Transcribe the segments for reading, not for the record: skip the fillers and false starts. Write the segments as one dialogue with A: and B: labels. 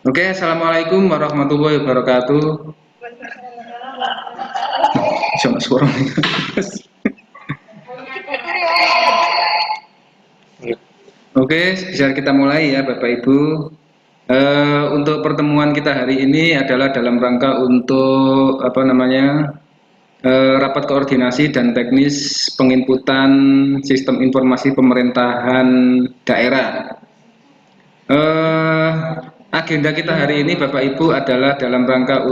A: Oke, assalamualaikum warahmatullahi wabarakatuh. Cuma suara. Oke, bisa kita mulai ya, Bapak Ibu. Untuk pertemuan kita hari ini adalah dalam rangka untuk rapat koordinasi dan teknis penginputan sistem informasi pemerintahan daerah. Agenda kita hari ini, Bapak Ibu, adalah dalam rangka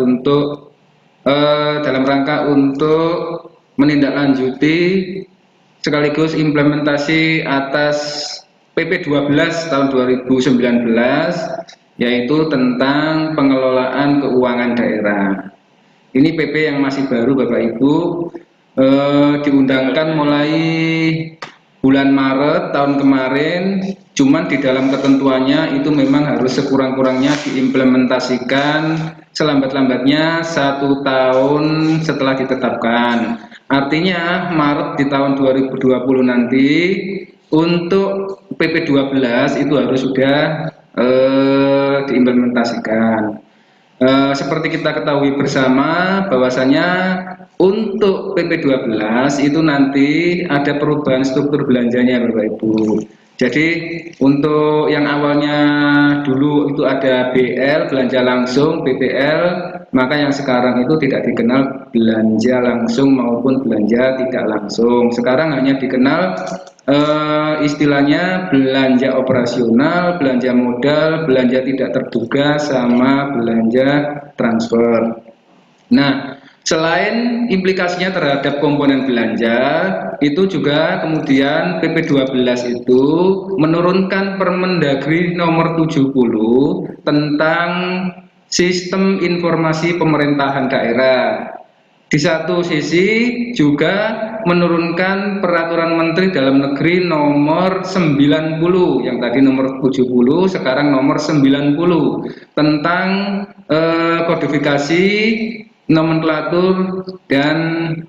A: untuk menindaklanjuti sekaligus implementasi atas PP 12 tahun 2019, yaitu tentang pengelolaan keuangan daerah. Ini PP yang masih baru, Bapak Ibu, diundangkan mulai bulan Maret tahun kemarin, cuman di dalam ketentuannya itu memang harus sekurang-kurangnya diimplementasikan selambat-lambatnya 1 tahun setelah ditetapkan. Artinya Maret di tahun 2020 nanti untuk PP 12 itu harus sudah diimplementasikan. Seperti kita ketahui bersama bahwasanya untuk PP 12 itu nanti ada perubahan struktur belanjanya, Bapak Ibu. Jadi untuk yang awalnya dulu itu ada BL, belanja langsung, BPL, maka yang sekarang itu tidak dikenal belanja langsung maupun belanja tidak langsung. Sekarang hanya dikenal istilahnya belanja operasional, belanja modal, belanja tidak terduga, sama belanja transfer. Nah, selain implikasinya terhadap komponen belanja, itu juga kemudian PP 12 itu menurunkan Permendagri nomor 70 tentang sistem informasi pemerintahan daerah. Di satu sisi juga menurunkan Peraturan Menteri Dalam Negeri nomor 90, yang tadi nomor 70, sekarang nomor 90, tentang kodifikasi nomenklatur dan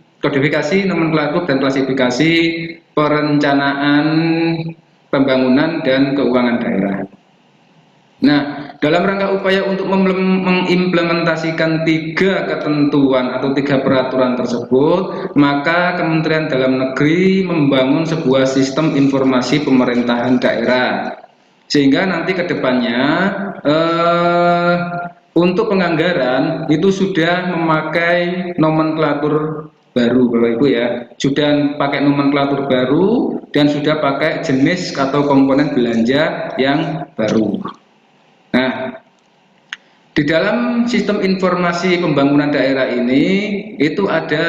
A: klasifikasi perencanaan pembangunan dan keuangan daerah. Nah, dalam rangka upaya untuk mengimplementasikan 3 ketentuan atau 3 peraturan tersebut, maka Kementerian Dalam Negeri membangun sebuah sistem informasi pemerintahan daerah, sehingga nanti ke depannya untuk penganggaran itu sudah memakai nomenklatur baru, Bapak Ibu ya, sudah pakai nomenklatur baru dan sudah pakai jenis atau komponen belanja yang baru. Nah, di dalam sistem informasi pembangunan daerah ini itu ada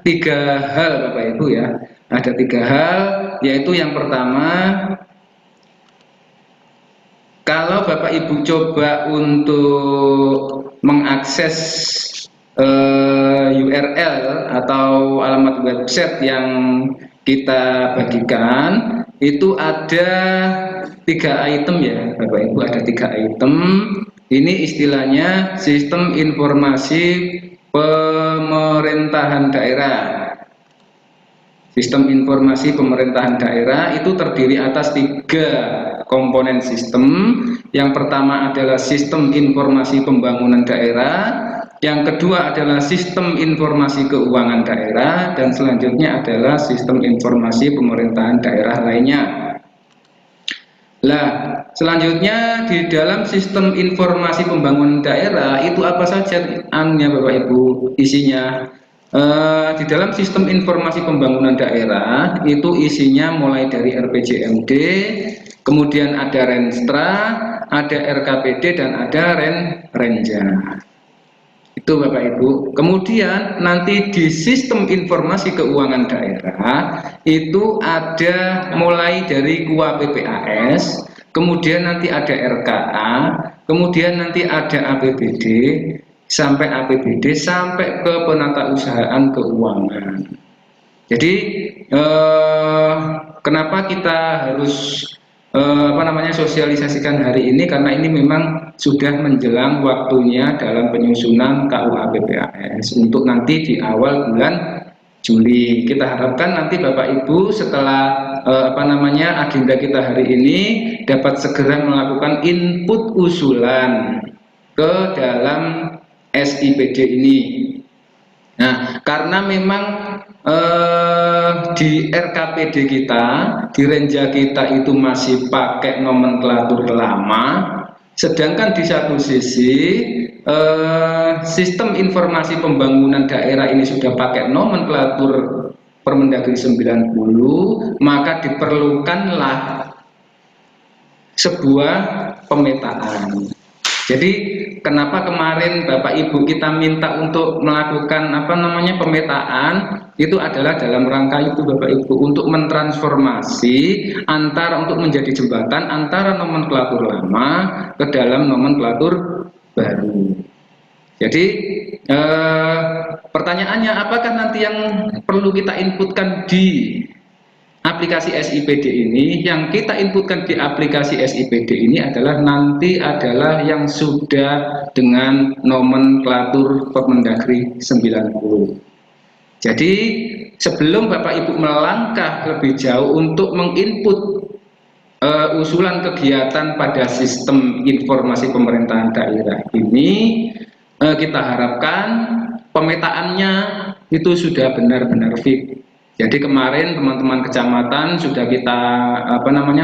A: 3 hal, Bapak Ibu ya. Ada 3 hal, yaitu yang pertama, kalau Bapak Ibu coba untuk mengakses URL atau alamat website yang kita bagikan, itu ada 3 item ya, Bapak Ibu, ada 3 item. Ini istilahnya sistem informasi pemerintahan daerah. Sistem informasi pemerintahan daerah itu terdiri atas 3 komponen sistem. Yang pertama adalah sistem informasi pembangunan daerah, yang kedua adalah sistem informasi keuangan daerah, dan selanjutnya adalah sistem informasi pemerintahan daerah lainnya. Nah, selanjutnya di dalam sistem informasi pembangunan daerah itu apa saja Bapak Ibu isinya? Di dalam sistem informasi pembangunan daerah itu isinya mulai dari RPJMD, kemudian ada Renstra, ada RKPD, dan ada Renja. Itu Bapak Ibu. Kemudian nanti di sistem informasi keuangan daerah itu ada mulai dari KUA PPAS, kemudian nanti ada RKA, kemudian nanti ada APBD, sampai APBD, sampai ke penatausahaan keuangan. Jadi kenapa kita harus sosialisasikan hari ini, karena ini memang sudah menjelang waktunya dalam penyusunan KUH PPAS untuk nanti di awal bulan Juli. Kita harapkan nanti Bapak Ibu setelah agenda kita hari ini dapat segera melakukan input usulan ke dalam SIPD ini. Nah, karena memang di RKPD kita, di Renja kita itu masih pakai nomenklatur lama, sedangkan di satu sisi sistem informasi pembangunan daerah ini sudah pakai nomenklatur Permendagri 90, maka diperlukanlah sebuah pemetaan. Jadi kenapa kemarin Bapak Ibu kita minta untuk melakukan pemetaan, itu adalah dalam rangka itu Bapak Ibu, untuk mentransformasi untuk menjadi jembatan antara nomenklatur lama ke dalam nomenklatur baru. Jadi pertanyaannya, apakah nanti yang perlu kita inputkan di aplikasi SIPD ini? Yang kita inputkan di aplikasi SIPD ini adalah yang sudah dengan nomenklatur Permendagri 90. Jadi sebelum Bapak Ibu melangkah lebih jauh untuk menginput usulan kegiatan pada sistem informasi pemerintahan daerah ini, kita harapkan pemetaannya itu sudah benar-benar fit. Jadi kemarin teman-teman kecamatan sudah kita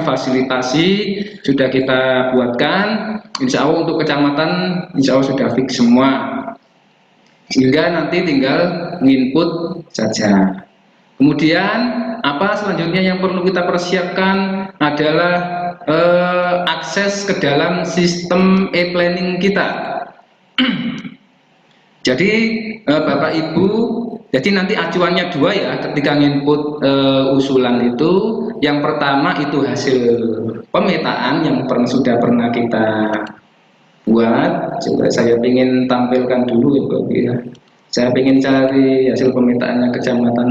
A: fasilitasi, sudah kita buatkan. Insya Allah untuk kecamatan insya Allah sudah fix semua, sehingga nanti tinggal nginput saja. Kemudian apa selanjutnya yang perlu kita persiapkan adalah akses ke dalam sistem e-planning kita. Jadi Bapak Ibu, jadi nanti acuannya dua ya ketika nginput usulan itu. Yang pertama itu hasil pemetaan yang sudah pernah kita buat. Coba saya ingin tampilkan dulu ya Bapak ya. Saya ingin cari hasil pemetaannya kecamatan.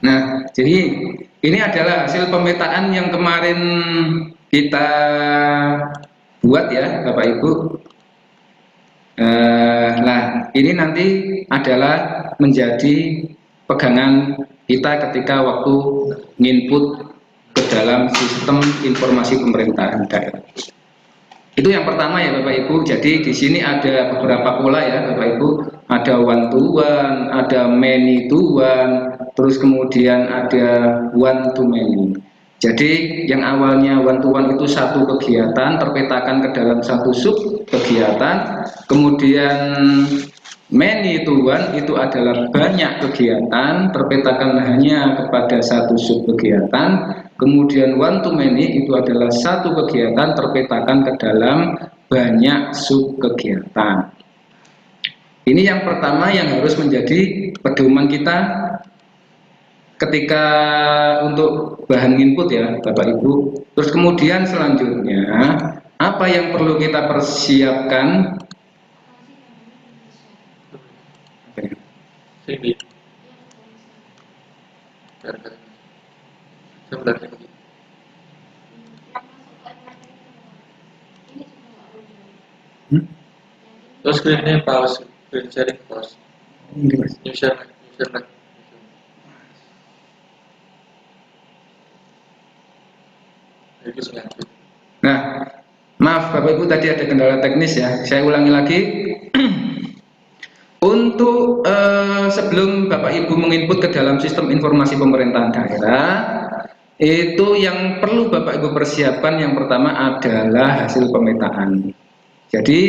A: Nah, jadi ini adalah hasil pemetaan yang kemarin kita buat ya Bapak Ibu. Nah, ini nanti adalah menjadi pegangan kita ketika waktu nginput ke dalam sistem informasi pemerintahan daerah. Itu yang pertama ya Bapak Ibu. Jadi di sini ada beberapa pola ya Bapak Ibu. Ada one to one, ada many to one, terus kemudian ada one to many. Jadi yang awalnya one to one itu satu kegiatan terpetakan ke dalam satu sub kegiatan. Kemudian many to one itu adalah banyak kegiatan terpetakan hanya kepada satu sub kegiatan. Kemudian one to many itu adalah satu kegiatan terpetakan ke dalam banyak sub kegiatan. Ini yang pertama yang harus menjadi pedoman kita ketika untuk bahan input ya Bapak Ibu. Terus kemudian selanjutnya apa yang perlu kita persiapkan?
B: Terus screen-nya pause, screen sharing pause. New share.
A: Nah, maaf Bapak Ibu tadi ada kendala teknis ya. Saya ulangi lagi. Untuk sebelum Bapak Ibu menginput ke dalam sistem informasi pemerintahan daerah, itu yang perlu Bapak Ibu persiapkan yang pertama adalah hasil pemetaan. Jadi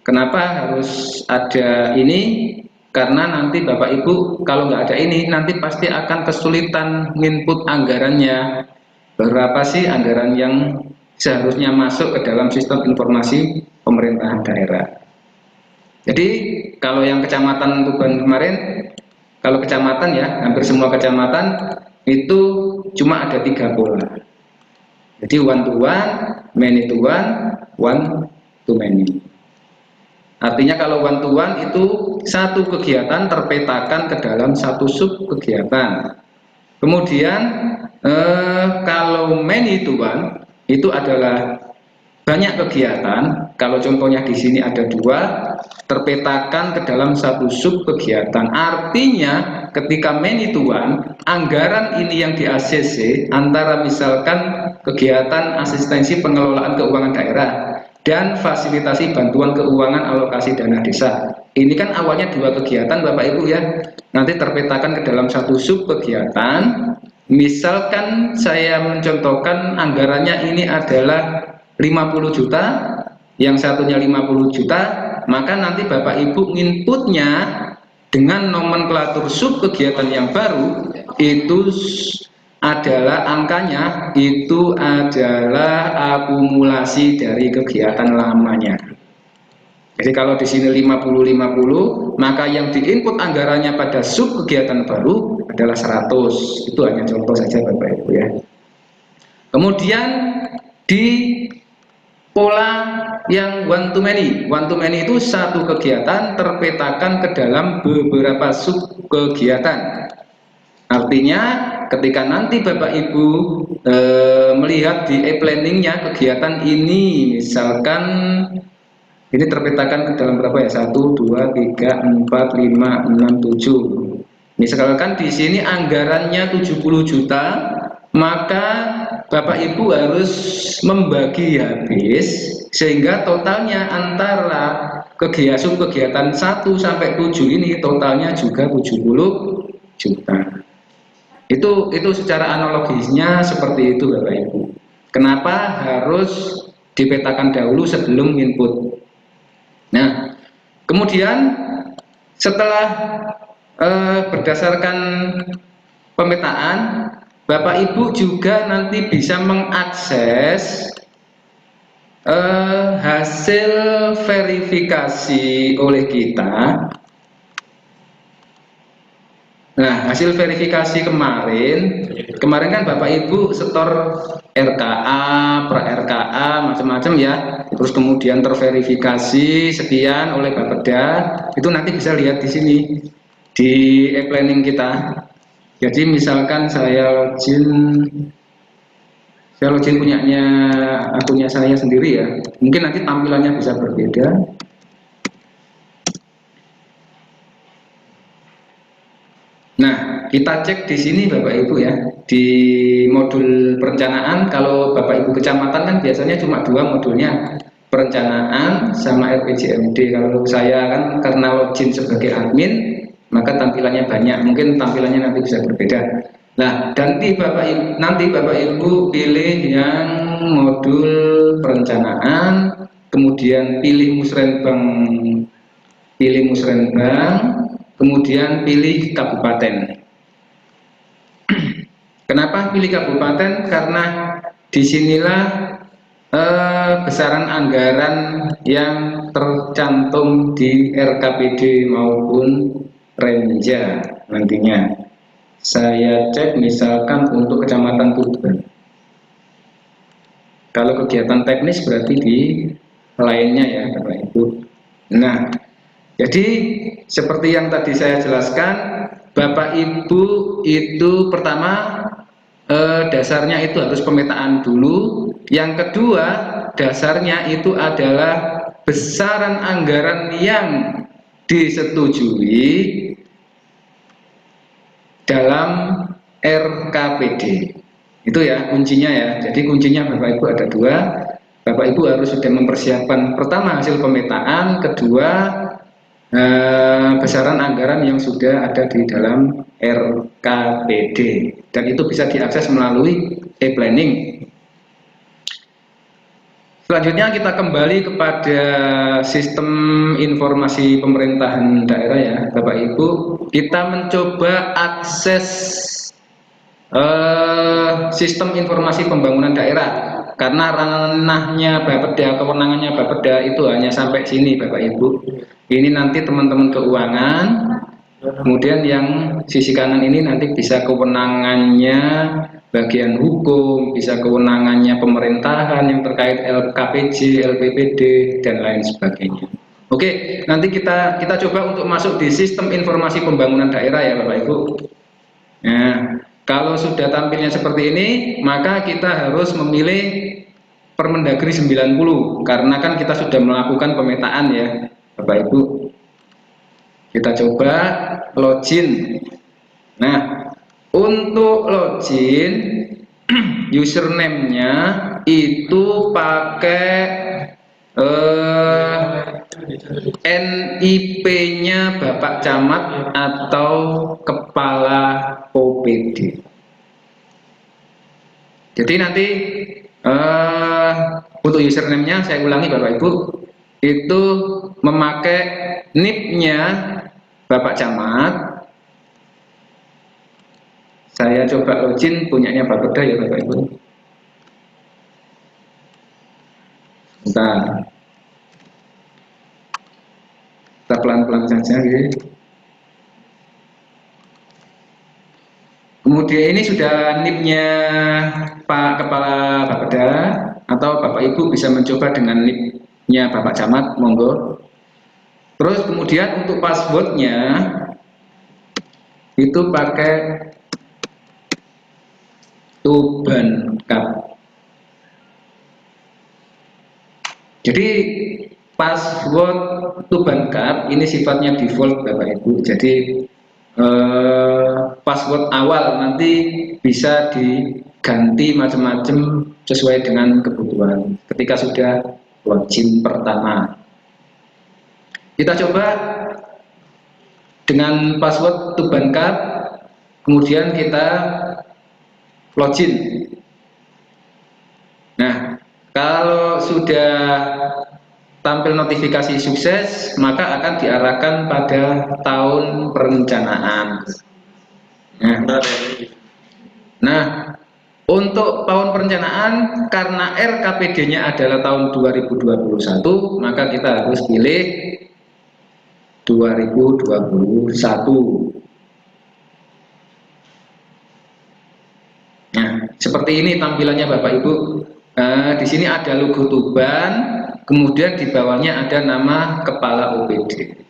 A: kenapa harus ada ini? karena nanti Bapak Ibu kalau nggak ada ini nanti pasti akan kesulitan input anggarannya. Berapa sih anggaran yang seharusnya masuk ke dalam sistem informasi pemerintahan daerah. Jadi kalau yang kecamatan Tuban kemarin, kalau kecamatan ya hampir semua kecamatan itu cuma ada 3 pola. Jadi one to one, many to one to many. Artinya kalau one to one itu satu kegiatan terpetakan ke dalam satu sub kegiatan. Kemudian kalau many to one itu adalah banyak kegiatan. Kalau contohnya di sini ada 2 terpetakan ke dalam satu sub kegiatan. Artinya ketika many to one, anggaran ini yang di ACC antara misalkan kegiatan asistensi pengelolaan keuangan daerah dan fasilitasi bantuan keuangan alokasi dana desa. Ini kan awalnya 2 kegiatan Bapak Ibu ya. Nanti terpetakan ke dalam satu sub kegiatan. Misalkan saya mencontohkan anggarannya ini adalah 50 juta, yang satunya 50 juta, maka nanti Bapak Ibu inputnya dengan nomenklatur sub kegiatan yang baru itu adalah angkanya itu adalah akumulasi dari kegiatan lamanya. Jadi kalau di sini 50-50, maka yang diinput anggarannya pada sub kegiatan baru adalah 100. Itu hanya contoh saja Bapak Ibu ya. Kemudian di pola yang one to many itu satu kegiatan terpetakan ke dalam beberapa sub kegiatan. Artinya ketika nanti Bapak Ibu melihat di e-planningnya kegiatan ini, misalkan ini terpetakan ke dalam berapa ya? 1, 2, 3, 4, 5, 6, 7. Misalkan di sini anggarannya 70 juta, maka Bapak Ibu harus membagi habis sehingga totalnya antara kegiatan 1 sampai 7 ini totalnya juga 70 juta. Itu secara analogisnya seperti itu Bapak Ibu. Kenapa harus dipetakan dahulu sebelum input? Nah, kemudian setelah berdasarkan pemetaan, Bapak Ibu juga nanti bisa mengakses hasil verifikasi oleh kita. Nah, hasil verifikasi kemarin kan Bapak Ibu setor RKA, pra-RKA, macam-macam ya. Terus kemudian terverifikasi sekian oleh Bapeda. Itu nanti bisa lihat di sini di e-planning kita. Jadi misalkan saya login punyanya akunnya saya sendiri ya. Mungkin nanti tampilannya bisa berbeda. Nah, kita cek di sini Bapak Ibu ya, di modul perencanaan. Kalau Bapak Ibu kecamatan kan biasanya cuma 2 modulnya, perencanaan sama RPJMD. Kalau saya kan karena login sebagai admin, maka tampilannya banyak. Mungkin tampilannya nanti bisa berbeda. Nah, nanti Bapak Ibu pilih yang modul perencanaan, kemudian pilih musrenbang, kemudian pilih kabupaten. Kenapa pilih kabupaten? Karena disinilah besaran anggaran yang tercantum di RKPD maupun Renja nantinya. Saya cek misalkan untuk Kecamatan Tuban. Kalau kegiatan teknis berarti di lainnya ya Bapak Ibu. Nah, jadi seperti yang tadi saya jelaskan, Bapak Ibu itu pertama dasarnya itu harus pemetaan dulu. Yang kedua dasarnya itu adalah besaran anggaran yang disetujui dalam RKPD. Itu ya kuncinya ya. Jadi kuncinya Bapak Ibu ada 2. Bapak Ibu harus sudah mempersiapkan pertama hasil pemetaan, kedua besaran anggaran yang sudah ada di dalam RKPD, dan itu bisa diakses melalui e-planning. Selanjutnya kita kembali kepada sistem informasi pemerintahan daerah ya Bapak Ibu. Kita mencoba akses sistem informasi pembangunan daerah, karena ranahnya Bapeda, kewenangannya Bapeda itu hanya sampai sini Bapak Ibu. Ini nanti teman-teman keuangan, kemudian yang sisi kanan ini nanti bisa kewenangannya bagian hukum, bisa kewenangannya pemerintahan yang terkait LKPJ, LPPD dan lain sebagainya. Oke, nanti kita coba untuk masuk di sistem informasi pembangunan daerah ya Bapak Ibu. Nah, kalau sudah tampilnya seperti ini, maka kita harus memilih Permendagri 90, karena kan kita sudah melakukan pemetaan ya Bapak Ibu. Kita coba login. Nah, untuk login username-nya itu pakai NIP-nya Bapak Camat atau Kepala OPD. Jadi nanti untuk username-nya saya ulangi Bapak Ibu, itu memakai NIP-nya Bapak Camat. Saya coba login punyanya Bapeda ya Bapak Ibu. Bentar. Kita pelan-pelan saja gitu. Kemudian ini sudah NIP-nya Pak Kepala Bapeda, atau Bapak Ibu bisa mencoba dengan NIP-nya Bapak Camat, monggo. Terus kemudian untuk passwordnya itu pakai Tubankap. Jadi password Tubankap ini sifatnya default Bapak Ibu. Jadi password awal nanti bisa diganti macam-macam sesuai dengan kebutuhan ketika sudah login pertama. Kita coba dengan password Tubankap, kemudian kita login. Nah, kalau sudah tampil notifikasi sukses, maka akan diarahkan pada tahun perencanaan. Nah, untuk tahun perencanaan, karena RKPD-nya adalah tahun 2021, maka kita harus pilih 2021. Nah, seperti ini tampilannya Bapak Ibu. Di sini ada logo Tuban, kemudian di bawahnya ada nama Kepala OPD.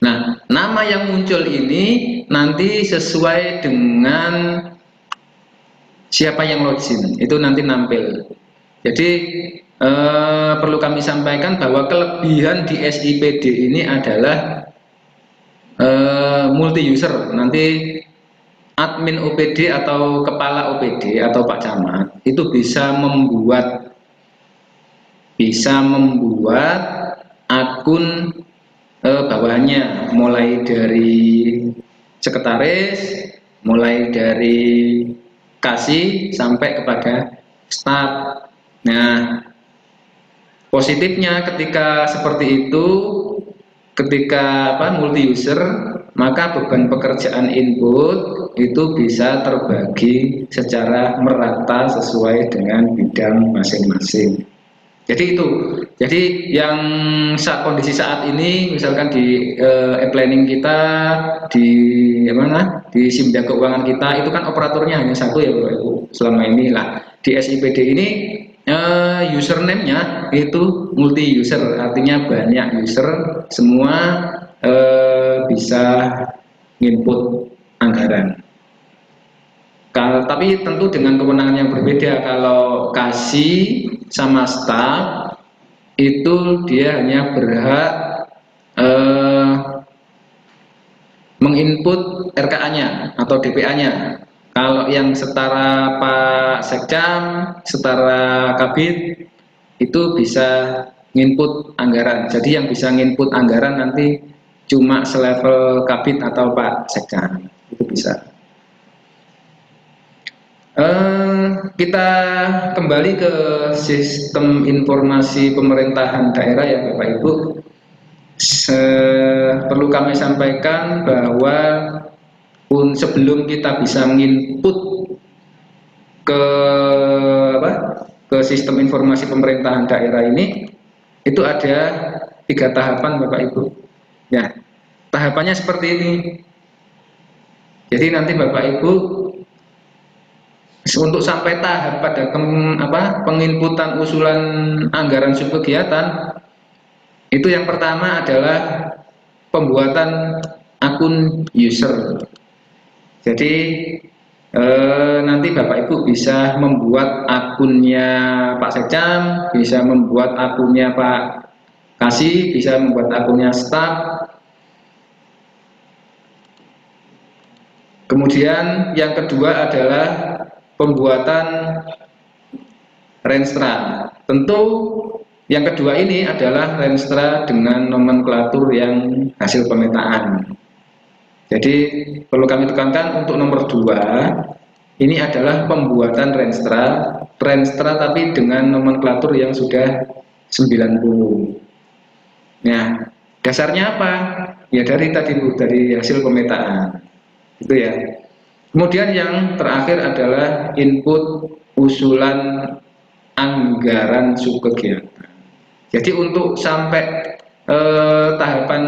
A: Nah, nama yang muncul ini nanti sesuai dengan siapa yang login, itu nanti nampil. Jadi perlu kami sampaikan bahwa kelebihan di SIPD ini adalah multi user. Nanti admin OPD atau kepala OPD atau Pak Camat itu bisa membuat akun bawahannya, mulai dari sekretaris, mulai dari kasih sampai kepada staf. Nah, positifnya ketika seperti itu, ketika multi user, maka beban pekerjaan input itu bisa terbagi secara merata sesuai dengan bidang masing-masing. Jadi itu, jadi yang kondisi saat ini, misalkan di planning kita, di Simda Keuangan kita, itu kan operatornya hanya satu ya Bapak Ibu selama ini lah. Di SIPD ini username-nya itu multi user, artinya banyak user, semua bisa input anggaran. Tapi tentu dengan kewenangan yang berbeda. Kalau kasih sama staf itu dia hanya berhak menginput RKA-nya atau DPA-nya. Kalau yang setara Pak Sekcam, setara Kabid itu bisa nginput anggaran. Jadi yang bisa nginput anggaran nanti cuma selevel Kabid atau Pak Sekcam, itu bisa. Kita kembali ke sistem informasi pemerintahan daerah ya Bapak Ibu. Perlu kami sampaikan bahwa sebelum kita bisa menginput ke apa, ke sistem informasi pemerintahan daerah ini, itu ada 3 tahapan Bapak Ibu. Ya, tahapannya seperti ini. Jadi nanti Bapak Ibu untuk sampai tahap pada penginputan usulan anggaran subkegiatan, itu yang pertama adalah pembuatan akun user. Jadi nanti Bapak Ibu bisa membuat akunnya Pak Sekcam, bisa membuat akunnya Pak Kasih, bisa membuat akunnya staf. Kemudian yang kedua adalah pembuatan renstra. Tentu yang kedua ini adalah renstra dengan nomenklatur yang hasil pemetaan. Jadi perlu kami tekankan untuk nomor 2, ini adalah pembuatan renstra tapi dengan nomenklatur yang sudah 90. Nah, dasarnya apa? Ya dari tadi Bu, dari hasil pemetaan. Itu ya. Kemudian yang terakhir adalah input usulan anggaran subkegiatan. Jadi untuk sampai tahapan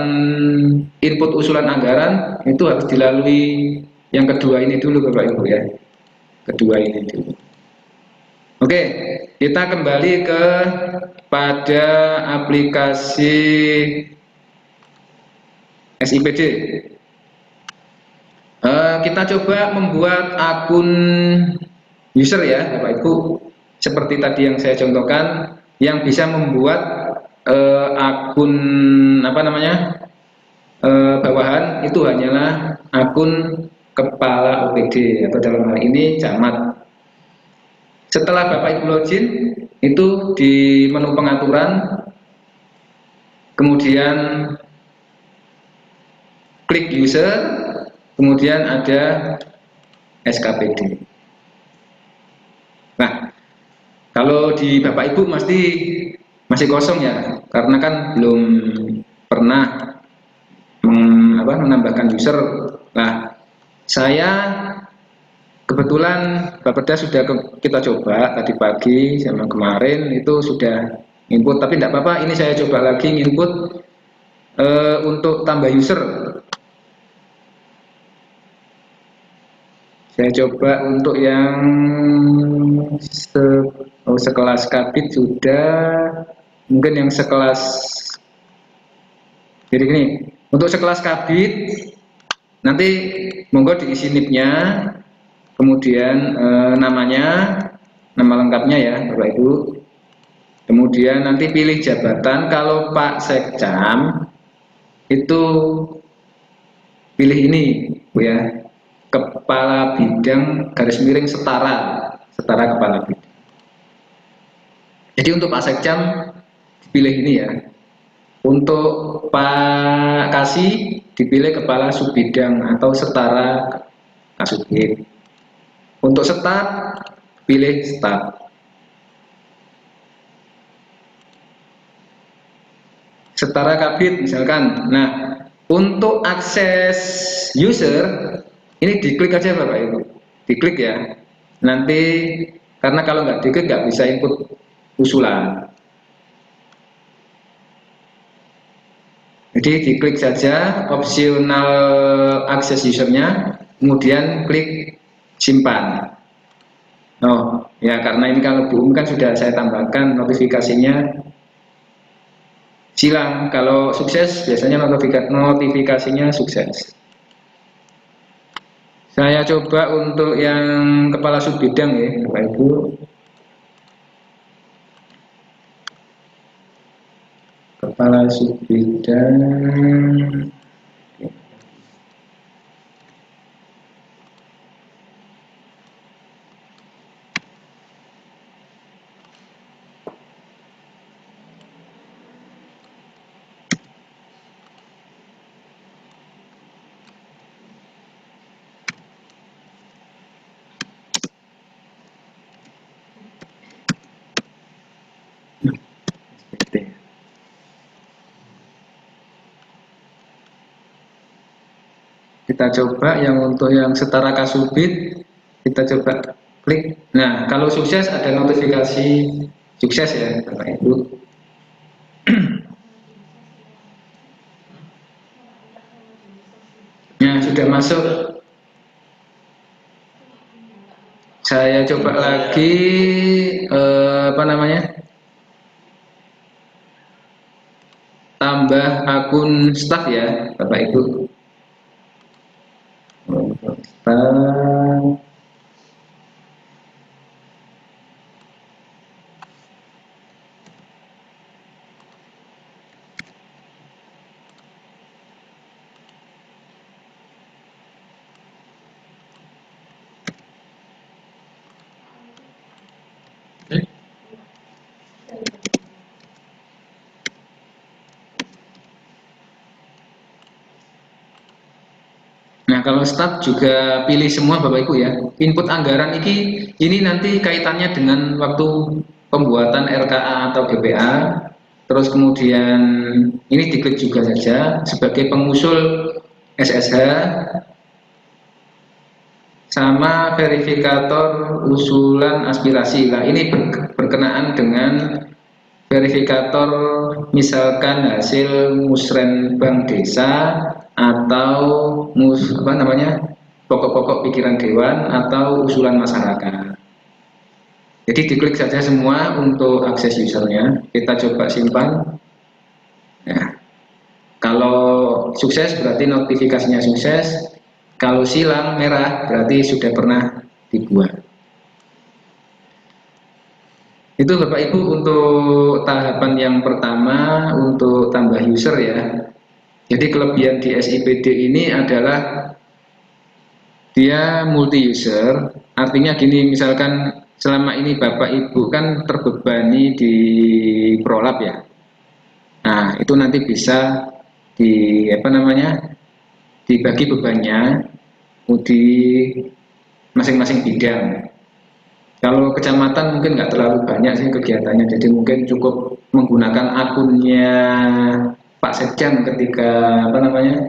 A: input usulan anggaran itu harus dilalui yang kedua ini dulu Bapak Ibu ya. Kedua ini dulu. Oke, kita kembali ke pada aplikasi SIPD. Kita coba membuat akun user ya Bapak Ibu, seperti tadi yang saya contohkan, yang bisa membuat akun bawahan itu hanyalah akun kepala OPD atau dalam hal ini camat. Setelah Bapak Ibu login, itu di menu pengaturan, kemudian klik user, kemudian ada SKPD. Nah, kalau di Bapak Ibu masih kosong ya, karena kan belum pernah menambahkan user. Nah, saya kebetulan Bapeda sudah kita coba tadi pagi sama kemarin itu sudah input, tapi tidak apa-apa, ini saya coba lagi input untuk tambah user. Saya coba untuk yang sekelas kabit sudah, mungkin yang sekelas, jadi gini, untuk sekelas kabit nanti monggo diisi NIP-nya, kemudian namanya, nama lengkapnya ya Bapak Ibu, kemudian nanti pilih jabatan. Kalau Pak Sekcam itu pilih ini Bu ya, kepala bidang garis miring setara kepala bidang. Jadi untuk Pak Sekcam dipilih ini ya. Untuk Pak Kasih dipilih kepala subbidang atau setara kasubdit. Untuk staf pilih staf. Setara kabit misalkan. Nah, untuk akses user ini diklik aja Bapak Ibu. Diklik ya. Nanti karena kalau nggak diklik nggak bisa input usulan. Jadi diklik saja opsional akses usernya, kemudian klik simpan. Oh ya, karena ini kalau belum kan sudah saya tambahkan notifikasinya silang. Kalau sukses biasanya notifikasinya sukses. Saya coba untuk yang kepala subbidang ya Bapak Ibu. Kepala subbidang. Kita coba yang untuk yang setara kasubit, kita coba klik. Nah, kalau sukses ada notifikasi sukses ya Bapak Ibu. Nah, sudah masuk. Saya coba lagi apa namanya? Tambah akun staff ya Bapak Ibu. Staff.
B: Eh,
A: Nah, kalau staf juga pilih semua Bapak Ibu ya. Input anggaran ini nanti kaitannya dengan waktu pembuatan RKA atau GPA. Terus kemudian ini diklik juga saja sebagai pengusul SSH sama verifikator usulan aspirasi. Nah, ini berkenaan dengan verifikator misalkan hasil musrenbang desa atau apa namanya pokok-pokok pikiran dewan atau usulan masyarakat. Jadi diklik saja semua untuk akses usernya. Kita coba simpan. Ya. Kalau sukses berarti notifikasinya sukses. Kalau silang merah berarti sudah pernah dibuat. Itu Bapak Ibu untuk tahapan yang pertama untuk tambah user ya. Jadi kelebihan di SIPD ini adalah dia multi user. Artinya gini, misalkan selama ini Bapak Ibu kan terbebani di prolab ya. Nah, itu nanti bisa di apa namanya? Dibagi bebannya di masing-masing bidang. Kalau kecamatan mungkin nggak terlalu banyak sih kegiatannya, jadi mungkin cukup menggunakan akunnya Pak Sekjan ketika apa namanya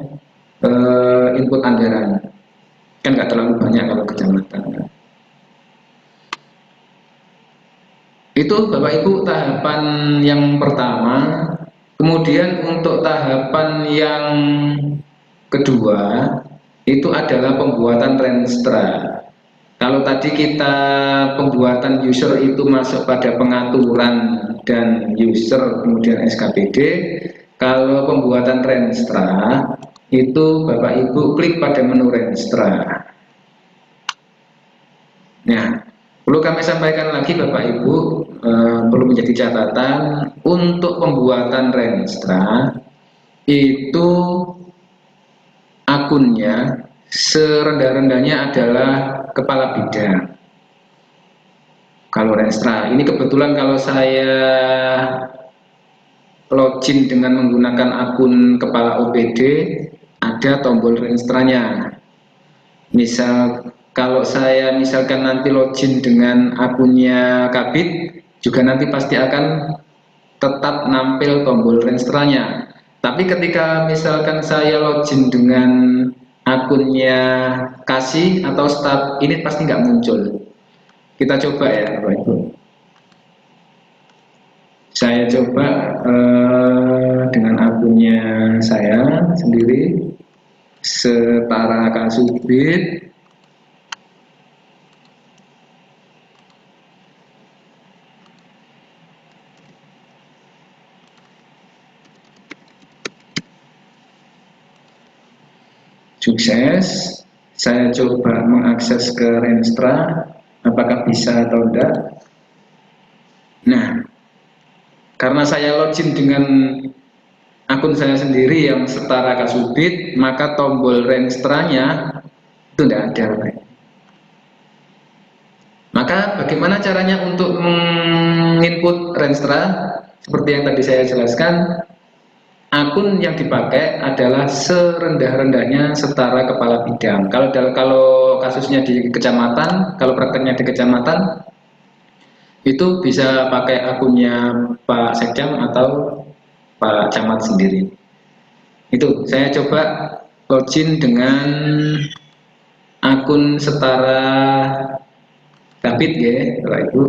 A: input anggaran, kan nggak terlalu banyak kalau kecamatan. Itu Bapak Ibu tahapan yang pertama. Kemudian untuk tahapan yang kedua itu adalah pembuatan renstra. Kalau tadi kita pembuatan user itu masuk pada pengaturan dan user kemudian SKPD, kalau pembuatan renstra itu Bapak Ibu klik pada menu renstra. Nah, perlu kami sampaikan lagi Bapak Ibu, perlu menjadi catatan untuk pembuatan renstra itu akunnya serendah-rendahnya adalah kepala bidang. Kalau renstra, ini kebetulan kalau saya login dengan menggunakan akun kepala OPD, ada tombol renstranya. Misal kalau saya misalkan nanti login dengan akunnya Kabit, juga nanti pasti akan tetap nampil tombol renstranya. Tapi ketika misalkan saya login dengan akunnya Kasih atau Start, ini pasti nggak muncul. Kita coba ya Bapak Ibu. Saya coba dengan akunnya saya sendiri, setara Kasubit. Sukses. Saya coba mengakses ke Renstra, apakah bisa atau tidak. Nah, karena saya login dengan akun saya sendiri yang setara Kasubit, maka tombol Renstranya itu tidak ada. Maka bagaimana caranya untuk menginput Renstra? Seperti yang tadi saya jelaskan, akun yang dipakai adalah serendah-rendahnya setara kepala bidang. Kalau kasusnya di kecamatan, kalau prakteknya di kecamatan, Itu bisa pakai akunnya Pak Sekjam atau Pak Camat sendiri. Itu saya coba login dengan akun setara David ya, Bapak Ibu.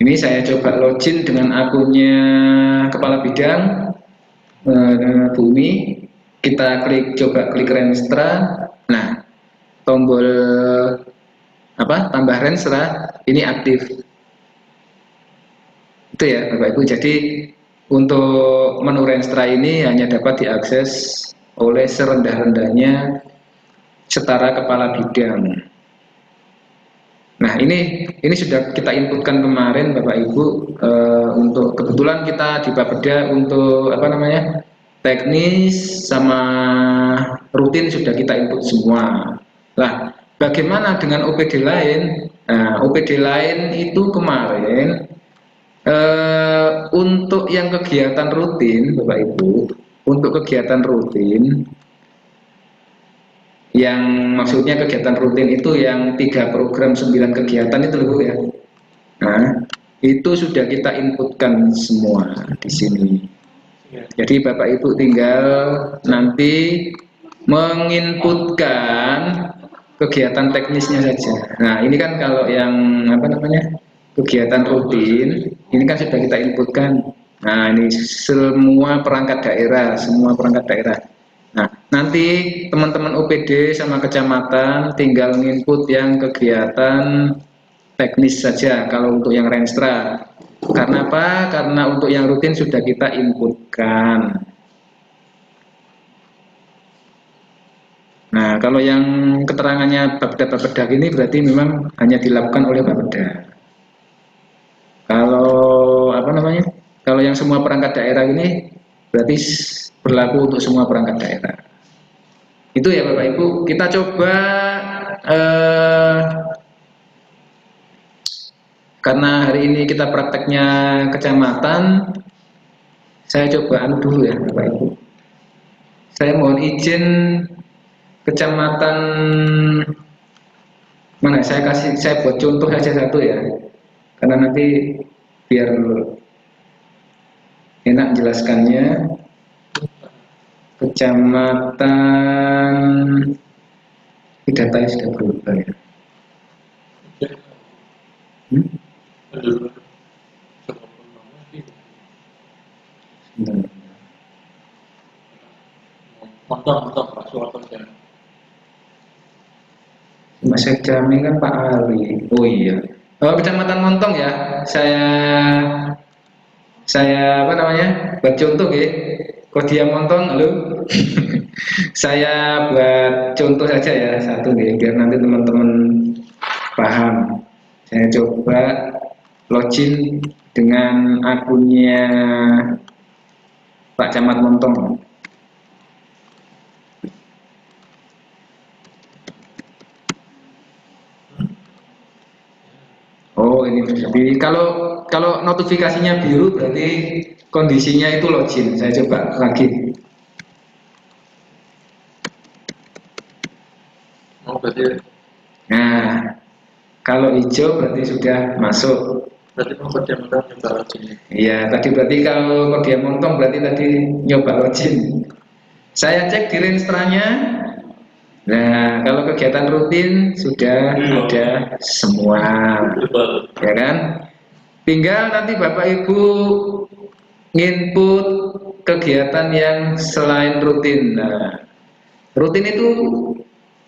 A: Ini saya coba login dengan akunnya Kepala Bidang Bumi. Kita coba klik Renstra. Nah, tombol tambah Renstra ini aktif. Itu ya Bapak Ibu. Jadi untuk menu Renstra ini hanya dapat diakses oleh serendah-rendahnya setara kepala bidang. Nah, ini sudah kita inputkan kemarin Bapak Ibu, untuk kebetulan kita di Bapeda untuk teknis sama rutin sudah kita input semua. Lah, bagaimana dengan OPD lain? Nah, OPD lain itu kemarin untuk yang kegiatan rutin Bapak Ibu, untuk kegiatan rutin yang maksudnya kegiatan rutin itu yang 3 program 9 kegiatan itu loh Bu ya. Nah, itu sudah kita inputkan semua di sini. Jadi Bapak Ibu tinggal nanti menginputkan kegiatan teknisnya saja. Nah, ini kan kalau yang kegiatan rutin, ini kan sudah kita inputkan. Nah, ini semua perangkat daerah, Nah, nanti teman-teman OPD sama kecamatan tinggal nginput yang kegiatan teknis saja kalau untuk yang Renstra. Karena apa? Karena untuk yang rutin sudah kita inputkan. Nah, kalau yang keterangannya Bapeda ini berarti memang hanya dilakukan oleh Bapeda. Kalau Kalau yang semua perangkat daerah ini berarti berlaku untuk semua perangkat daerah. Itu ya Bapak Ibu, kita coba karena hari ini kita prakteknya kecamatan, saya coba dulu ya Bapak Ibu. Saya mohon izin kecamatan mana? Saya buat contoh saja satu ya, karena nanti biar enak jelaskannya. Kecamatan datanya sudah berubah ya. Mas Sekjam ini kan Pak Ali. Oh iya. Kecamatan Montong ya. Saya buat contoh ya. Kodia Montong, halo. Saya buat contoh saja ya satu ya, biar nanti teman-teman paham. Saya coba login dengan akunnya Pak Camat Montong. Oh ini jadi kalau notifikasinya biru berarti kondisinya itu login. Saya coba lagi.
B: Oh berarti.
A: Nah, kalau hijau berarti sudah masuk.
B: Berarti Kodia Montong nyoba login.
A: Iya, tadi berarti kalau Kodia Montong berarti tadi nyoba login. Saya cek di Renstranya. Nah, kalau kegiatan rutin sudah ada semua, ya kan? Tinggal nanti Bapak Ibu nginput kegiatan yang selain rutin. Nah, rutin itu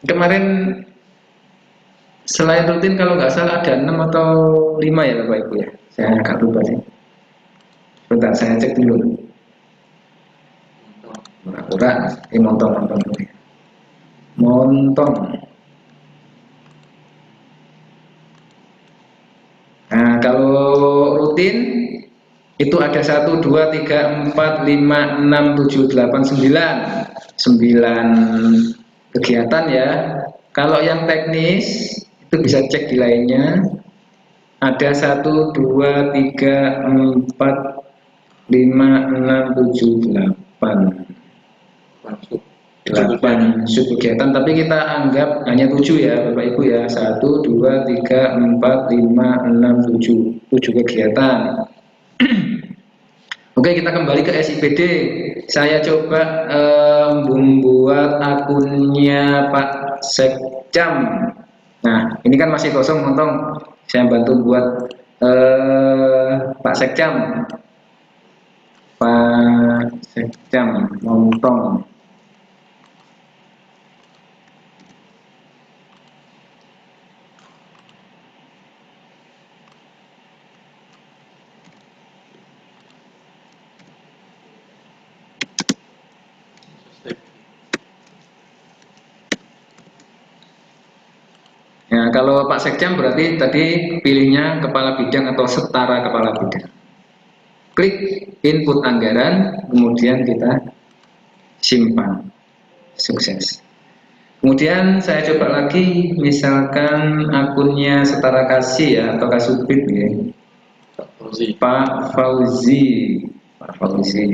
A: kemarin selain rutin kalau nggak salah ada 6 atau 5 ya Bapak Ibu ya. Saya agak lupa sih. Bentar saya cek dulu. Montong. Nah, kalau rutin Itu ada 1, 2, 3, 4, 5, 6, 7, 8, 9 kegiatan ya. Kalau yang teknis itu bisa cek di lainnya. Ada 1, 2, 3, 4, 5, 6, 7, 8
B: Masuk.
A: 8 sub kegiatan, tapi kita anggap hanya 7 ya Bapak Ibu ya. 1, 2, 3, 4, 5, 6, 7 kegiatan. Oke, kita kembali ke SIPD. Saya coba membuat akunnya Pak Sekjam. Nah, ini kan masih kosong, Montong. Saya bantu buat Pak Sekjam. Pak Sekjam, Montong. Ya, kalau Pak Sekjam berarti tadi pilihnya kepala bidang atau setara kepala bidang. Klik input anggaran, kemudian kita simpan. Sukses. Kemudian saya coba lagi, misalkan akunnya setara kasih ya, atau kasubit ya.
B: Pak Fauzi.
A: Pak Fauzi. Pak Fauzi.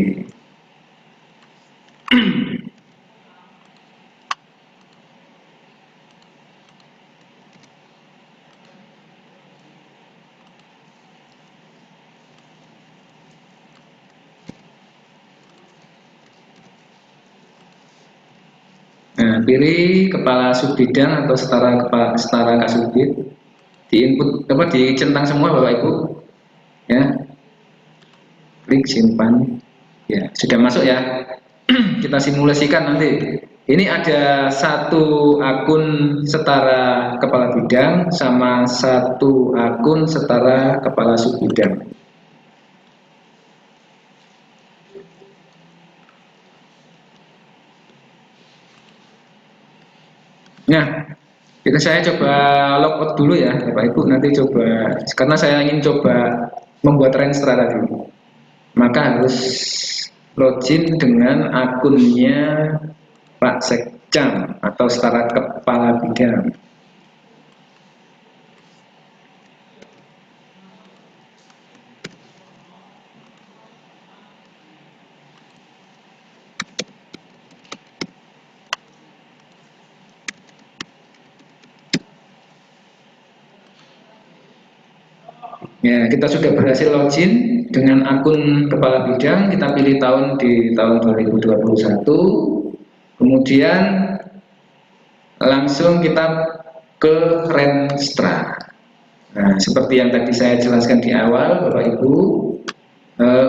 A: Nah, pilih kepala subbidang atau setara kasubit, diinput dicentang semua Bapak Ibu, ya, klik simpan, ya sudah masuk ya. Kita simulasikan nanti. Ini ada satu akun setara kepala bidang sama satu akun setara kepala subbidang. Nah, kita saya coba logout dulu ya, Bapak Ibu. Nanti coba, karena saya ingin coba membuat Renstra tadi, maka harus login dengan akunnya Pak Sekjam atau setara kepala bidang. Ya, kita sudah berhasil login dengan akun kepala bidang. Kita pilih tahun di tahun 2021. Kemudian langsung kita ke Renstra. Nah, seperti yang tadi saya jelaskan di awal, Bapak Ibu,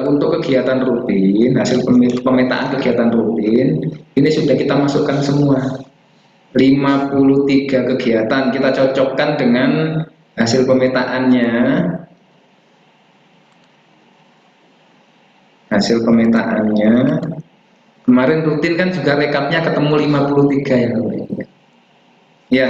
A: untuk kegiatan rutin, hasil pemetaan kegiatan rutin, ini sudah kita masukkan semua. 53 kegiatan kita cocokkan dengan hasil pemetaannya. Hasil pemetaannya kemarin rutin kan juga rekapnya ketemu 53 ya Bapak Ibu. Ya,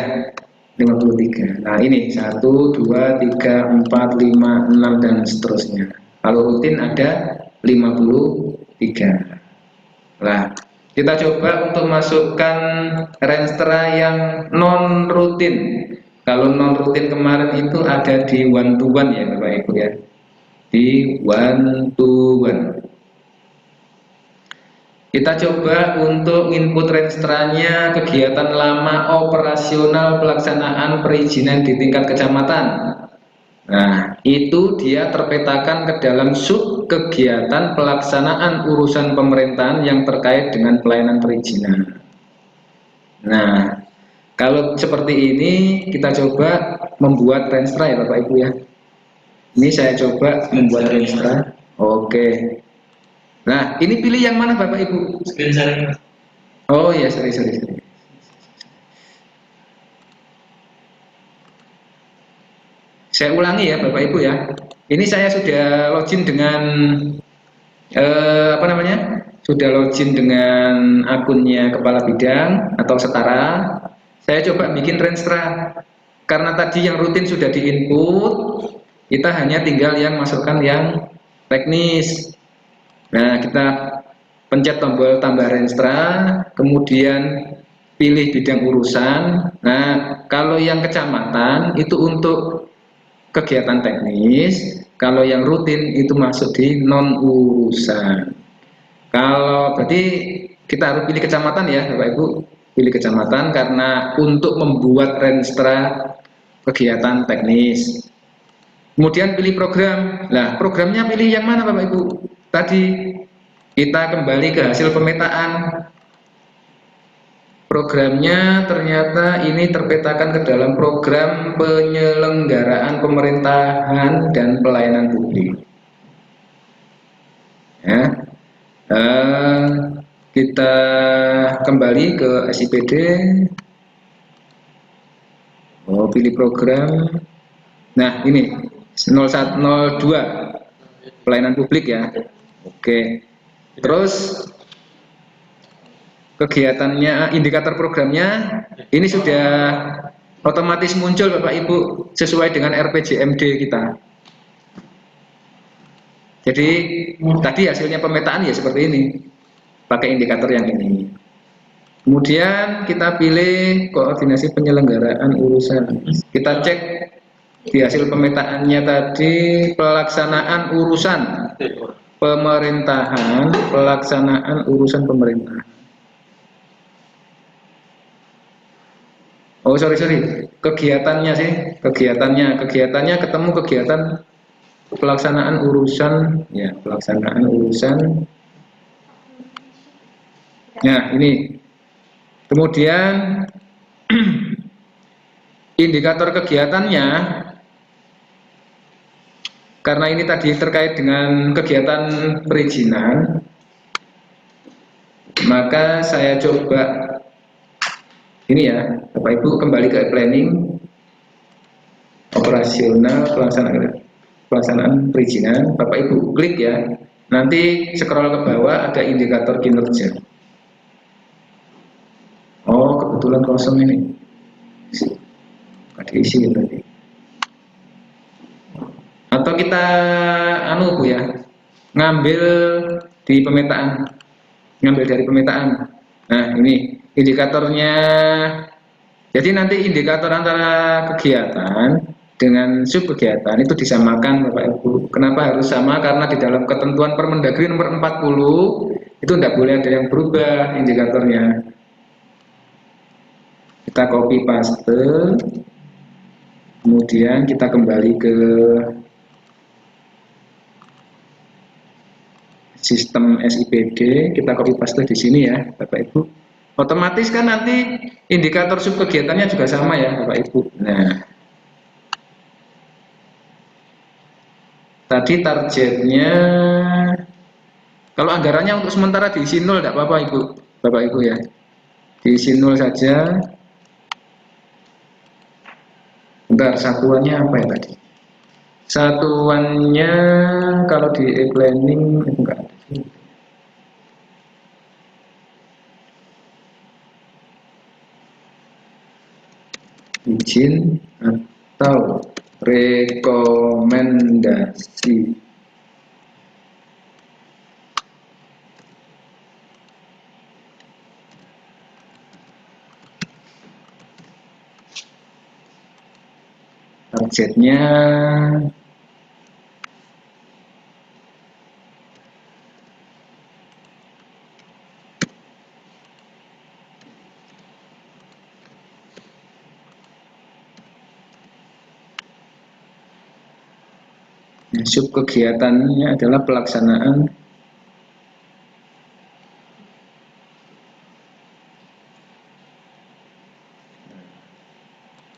A: 53. Nah ini 1, 2, 3, 4, 5, 6 dan seterusnya. Kalau rutin ada 53. Nah, kita coba untuk masukkan Renstra yang non rutin. Kalau non rutin kemarin itu ada di one to one ya Bapak Ibu ya. Di one to one. Kita coba untuk input Renstranya kegiatan lama operasional pelaksanaan perizinan di tingkat kecamatan. Nah, itu dia terpetakan ke dalam sub kegiatan pelaksanaan urusan pemerintahan yang terkait dengan pelayanan perizinan. Nah, kalau seperti ini kita coba membuat Renstra ya Bapak Ibu ya. Ini saya coba membuat Renstra. Oke. Nah, ini pilih yang mana Bapak Ibu?
B: Screen sharing.
A: Oh iya, sorry. Saya ulangi ya Bapak Ibu ya. Ini saya sudah login dengan Sudah login dengan akunnya kepala bidang atau setara. Saya coba bikin Renstra. Karena tadi yang rutin sudah diinput, kita hanya tinggal yang masukkan yang teknis. Nah, kita pencet tombol tambah renstra, kemudian pilih bidang urusan. Nah, kalau yang kecamatan itu untuk kegiatan teknis, kalau yang rutin itu masuk di non urusan. Kalau berarti kita harus pilih kecamatan ya, Bapak Ibu, pilih kecamatan karena untuk membuat renstra kegiatan teknis. Kemudian pilih program. Nah, programnya pilih yang mana Bapak Ibu? Tadi kita kembali ke hasil pemetaan. Programnya ternyata ini terpetakan ke dalam program penyelenggaraan pemerintahan dan pelayanan publik. Ya. Kita kembali ke SIPD. Oh, pilih program. Nah, ini 0102 pelayanan publik ya. Oke. Terus kegiatannya, indikator programnya ini sudah otomatis muncul Bapak Ibu sesuai dengan RPJMD kita. Jadi tadi hasilnya pemetaan ya seperti ini, pakai indikator yang ini. Kemudian kita pilih koordinasi penyelenggaraan urusan. Kita cek di hasil pemetaannya tadi pelaksanaan urusan pemerintahan, pelaksanaan urusan pemerintahan. Oh sorry, kegiatannya sih, kegiatannya ketemu kegiatan pelaksanaan urusan, ya pelaksanaan urusan. Nah ini, kemudian indikator kegiatannya, karena ini tadi terkait dengan kegiatan perizinan, maka saya coba ini ya, Bapak Ibu kembali ke planning, operasional, pelaksanaan perizinan. Bapak Ibu klik ya, nanti scroll ke bawah ada indikator kinerja. Oh kebetulan kosong ini, ada isi tadi. Atau kita anu Bu ya, ngambil di pemetaan, ngambil dari pemetaan. Nah ini indikatornya. Jadi nanti indikator antara kegiatan dengan subkegiatan itu disamakan Bapak Ibu. Kenapa harus sama? Karena di dalam ketentuan Permendagri nomor 40 itu tidak boleh ada yang berubah indikatornya. Kita copy paste, kemudian kita kembali ke sistem SIPD, kita copy paste di sini ya Bapak Ibu. Otomatis kan nanti indikator subkegiatannya juga sama ya Bapak Ibu. Nah, tadi targetnya, kalau anggarannya untuk sementara diisi 0 tidak apa-apa Ibu, Bapak Ibu ya, diisi 0 saja. Bentar, satuannya apa ya tadi? Satuannya kalau di e-planning itu enggak ada. Izin atau rekomendasi. Targetnya subkegiatannya adalah pelaksanaan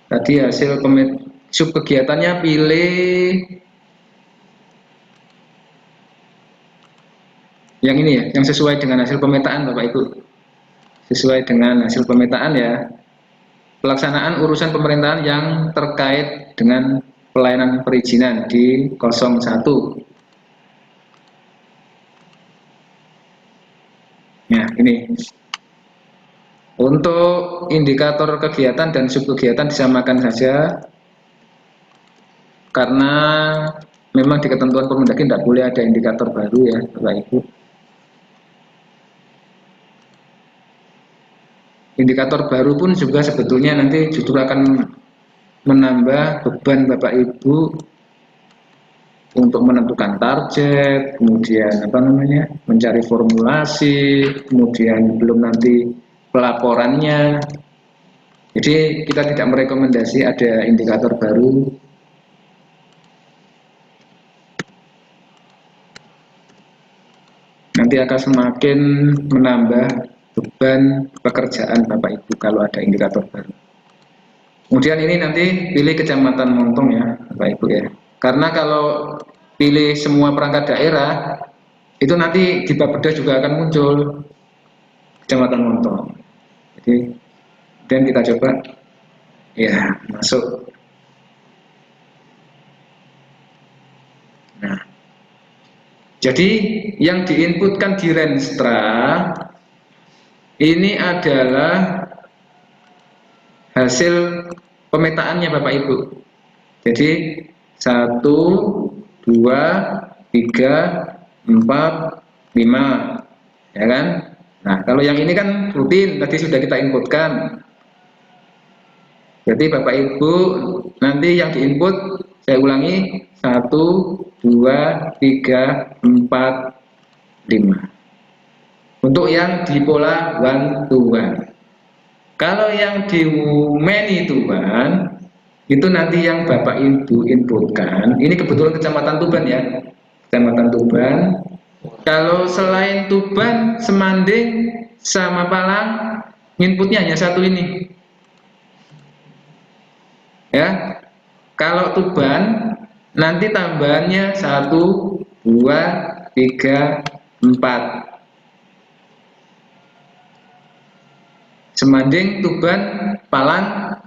A: tadi hasil subkegiatannya pilih yang ini ya, yang sesuai dengan hasil pemetaan Bapak Ibu, sesuai dengan hasil pemetaan ya, pelaksanaan urusan pemerintahan yang terkait dengan pelayanan perizinan di 01. Nah ini untuk indikator kegiatan dan subkegiatan disamakan saja karena memang di ketentuan Permendagri tidak boleh ada indikator baru ya Bapak Ibu. Indikator baru pun juga sebetulnya nanti justru akan menambah beban Bapak Ibu untuk menentukan target, kemudian mencari formulasi, kemudian belum nanti pelaporannya. Jadi kita tidak merekomendasi ada indikator baru. Nanti akan semakin menambah beban pekerjaan Bapak Ibu kalau ada indikator baru. Kemudian ini nanti pilih kecamatan Montong ya Bapak Ibu ya. Karena kalau pilih semua perangkat daerah itu nanti di Bapeda juga akan muncul kecamatan Montong. Jadi dan kita coba ya masuk. Nah, jadi yang diinputkan di Renstra ini adalah hasil pemetaannya Bapak Ibu. Jadi 1, 2, 3, 4, 5 ya kan. Nah kalau yang ini kan rutin tadi sudah kita inputkan. Jadi Bapak Ibu nanti yang diinput saya ulangi 1, 2, 3, 4, 5 untuk yang di pola one to one. Kalau yang di many to one itu nanti yang Bapak Ibu inputkan. Ini kebetulan Kecamatan Tuban ya, Kecamatan Tuban. Kalau selain Tuban, Semanding sama Palang, inputnya hanya satu ini. Ya, kalau Tuban nanti tambahannya 1, 2, 3, 4. Semanding, Tuban, Palang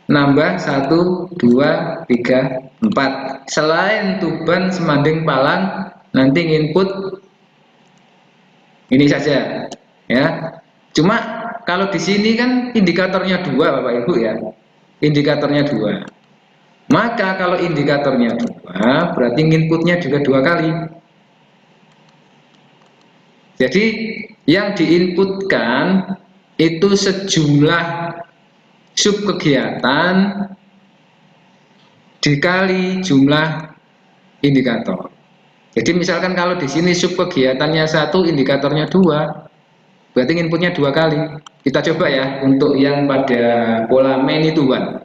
A: nambah 1, 2, 3, 4. Selain Tuban, Semanding, Palang nanti input ini saja ya. Cuma kalau di sini kan indikatornya 2 Bapak Ibu ya. Indikatornya 2. Maka kalau indikatornya 2 berarti inputnya juga 2 kali. Jadi yang diinputkan itu sejumlah sub kegiatan dikali jumlah indikator. Jadi misalkan kalau di sini sub kegiatannya 1, indikatornya 2, berarti inputnya 2 kali. Kita coba ya untuk yang pada pola many to one.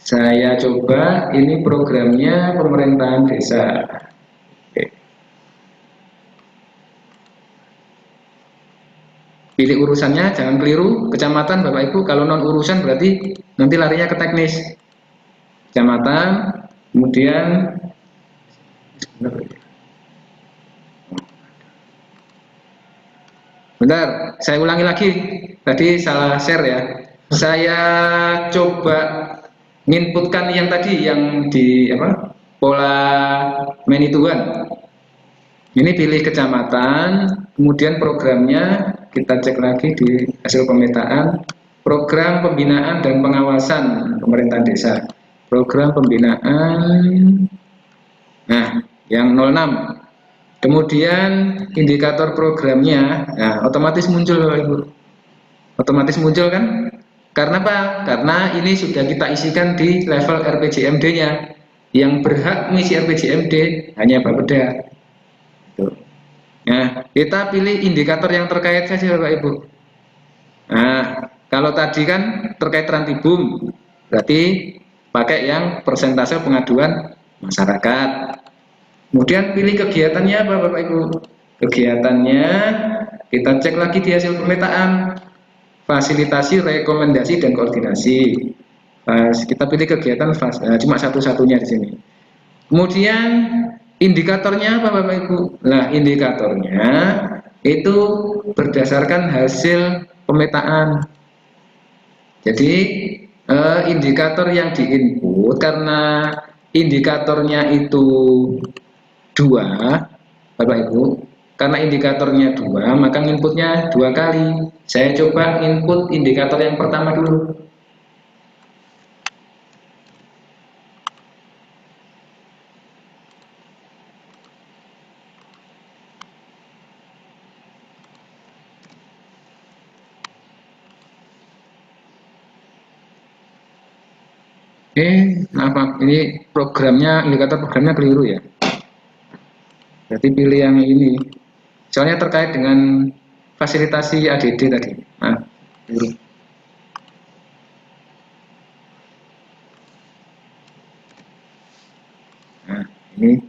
A: Saya coba ini programnya pemerintahan desa. Pilih urusannya, jangan keliru. Kecamatan Bapak Ibu, kalau non urusan berarti nanti larinya ke teknis. Kecamatan, kemudian bentar, saya ulangi lagi. Tadi salah share ya. Saya coba nginputkan yang tadi yang di pola many to one. Ini pilih kecamatan, kemudian programnya kita cek lagi di hasil pemetaan, program pembinaan dan pengawasan pemerintahan desa. Program pembinaan, nah yang 06. Kemudian indikator programnya, nah otomatis muncul Bapak Ibu. Otomatis muncul kan? Karena apa? Karena ini sudah kita isikan di level RPJMD-nya. Yang berhak mengisi RPJMD hanya Bapeda. Nah, kita pilih indikator yang terkait saja Bapak Ibu. Nah, kalau tadi kan terkait Rantibum, berarti pakai yang persentase pengaduan masyarakat. Kemudian pilih kegiatannya apa Bapak Ibu? Kegiatannya kita cek lagi di hasil pemetaan. Fasilitasi, rekomendasi, dan koordinasi. Kita pilih kegiatan cuma satu-satunya di sini. Kemudian indikatornya apa Bapak Ibu? Nah, indikatornya itu berdasarkan hasil pemetaan. Jadi indikator yang diinput karena indikatornya itu 2 Bapak Ibu, karena indikatornya 2 maka inputnya 2 kali. Saya coba input indikator yang pertama dulu. Maaf, ini indikator programnya keliru ya. Jadi pilih yang ini. Soalnya terkait dengan fasilitasi ADD tadi. Keliru. Nah, ini.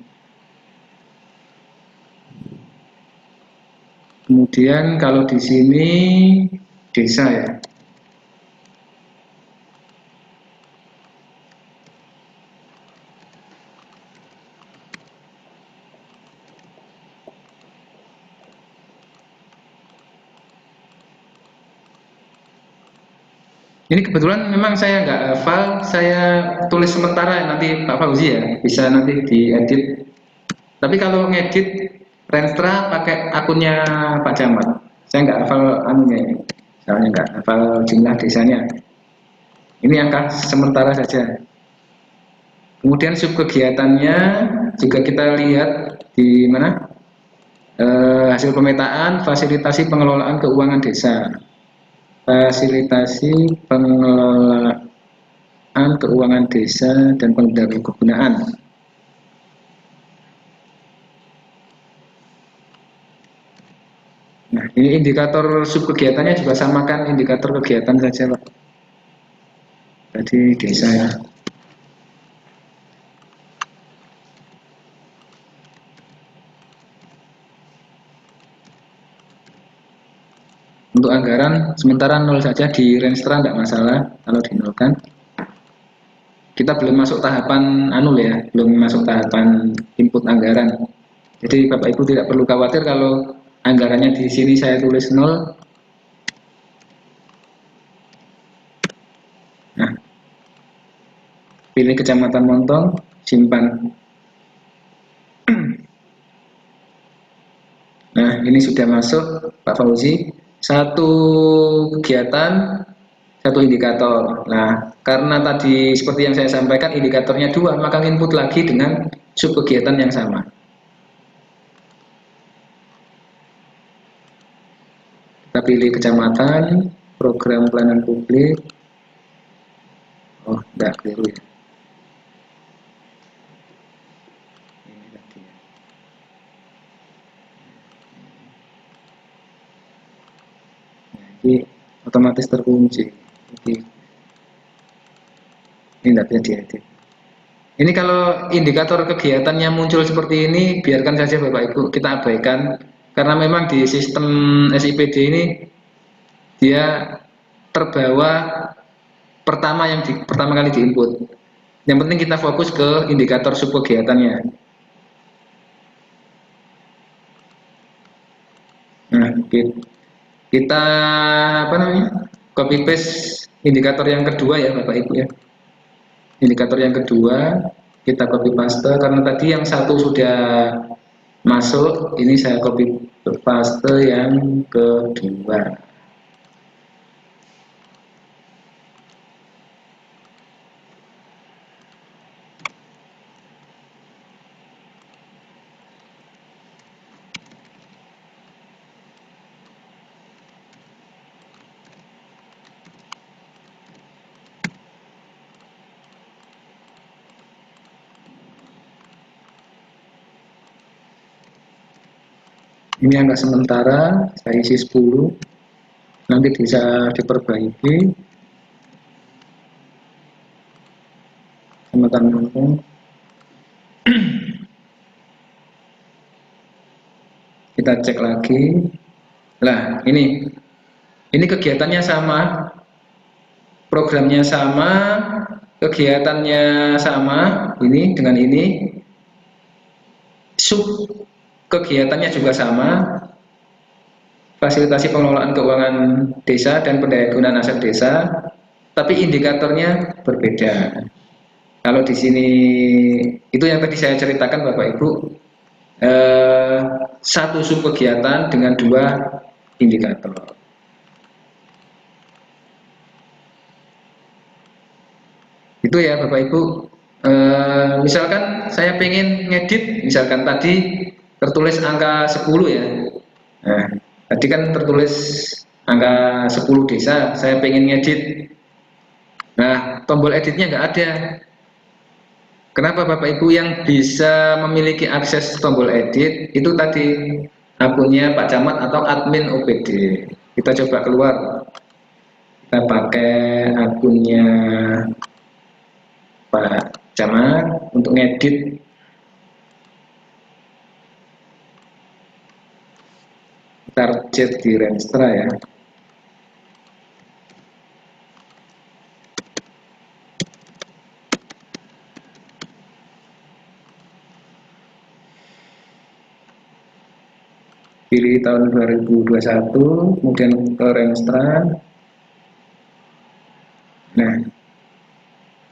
A: Kemudian kalau di sini desa ya. Ini kebetulan memang saya nggak hafal, saya tulis sementara nanti Pak Fauzi ya, bisa nanti diedit. Tapi kalau ngedit Renstra pakai akunnya Pak Camat. Saya nggak hafal anunya ini, soalnya nggak hafal jumlah desanya. Ini angka sementara saja. Kemudian subkegiatannya juga kita lihat di mana hasil pemetaan fasilitasi pengelolaan keuangan desa. Fasilitasi pengelolaan keuangan desa dan kegunaan. Nah, ini indikator subkegiatannya juga samakan indikator kegiatan saja, Pak. Tadi desa ya. Untuk anggaran sementara 0 saja, di Renstra tidak masalah kalau dinolkan. Kita belum masuk tahapan belum masuk tahapan input anggaran. Jadi Bapak Ibu tidak perlu khawatir kalau anggarannya di sini saya tulis 0. Nah, pilih Kecamatan Montong, simpan. Nah, ini sudah masuk Pak Fauzi. Satu kegiatan, satu indikator. Nah, karena tadi seperti yang saya sampaikan indikatornya 2, maka input lagi dengan subkegiatan yang sama. Kita pilih kecamatan, program pelayanan publik. Oh, enggak, keliru ya. Ini otomatis terkunci. Ini tidak bisa diedit. Ini kalau indikator kegiatannya muncul seperti ini, biarkan saja Bapak Ibu, kita abaikan. Karena memang di sistem SIPD ini, dia terbawa pertama kali diinput. Yang penting kita fokus ke indikator subkegiatannya. Nah, kita copy paste indikator yang kedua ya Bapak Ibu ya. Indikator yang kedua kita copy paste karena tadi yang satu sudah masuk, ini saya copy paste yang kedua. Ini angka sementara, saya isi 10, nanti bisa diperbaiki. Teman-teman, kita cek lagi. Nah, ini kegiatannya sama, programnya sama, kegiatannya sama, ini dengan ini, sub kegiatannya juga sama, fasilitasi pengelolaan keuangan desa dan pendayagunaan aset desa, tapi indikatornya berbeda. Kalau di sini itu yang tadi saya ceritakan Bapak Ibu, satu sub kegiatan dengan 2 indikator. Itu ya Bapak Ibu. Misalkan saya pengen ngedit, misalkan tadi tertulis angka 10 ya. Nah, tadi kan tertulis angka 10 desa, saya pengen ngedit Nah, tombol editnya nggak ada. Kenapa Bapak Ibu? Yang bisa memiliki akses tombol edit itu tadi akunnya Pak Camat atau admin OPD. Kita coba keluar. Kita pakai akunnya Pak Camat untuk ngedit. Target di Renstra ya. Pilih tahun 2021, kemudian ke Renstra. Nah,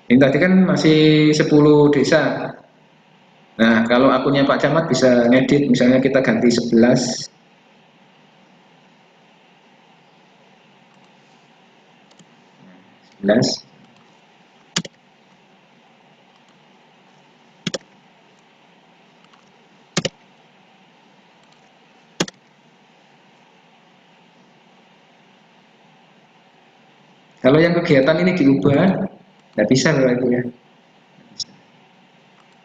A: ini tadi kan masih 10 desa. Nah, kalau akunnya Pak Camat bisa ngedit, misalnya kita ganti 11. Kalau yang kegiatan ini diubah, nggak bisa kalau itu ya.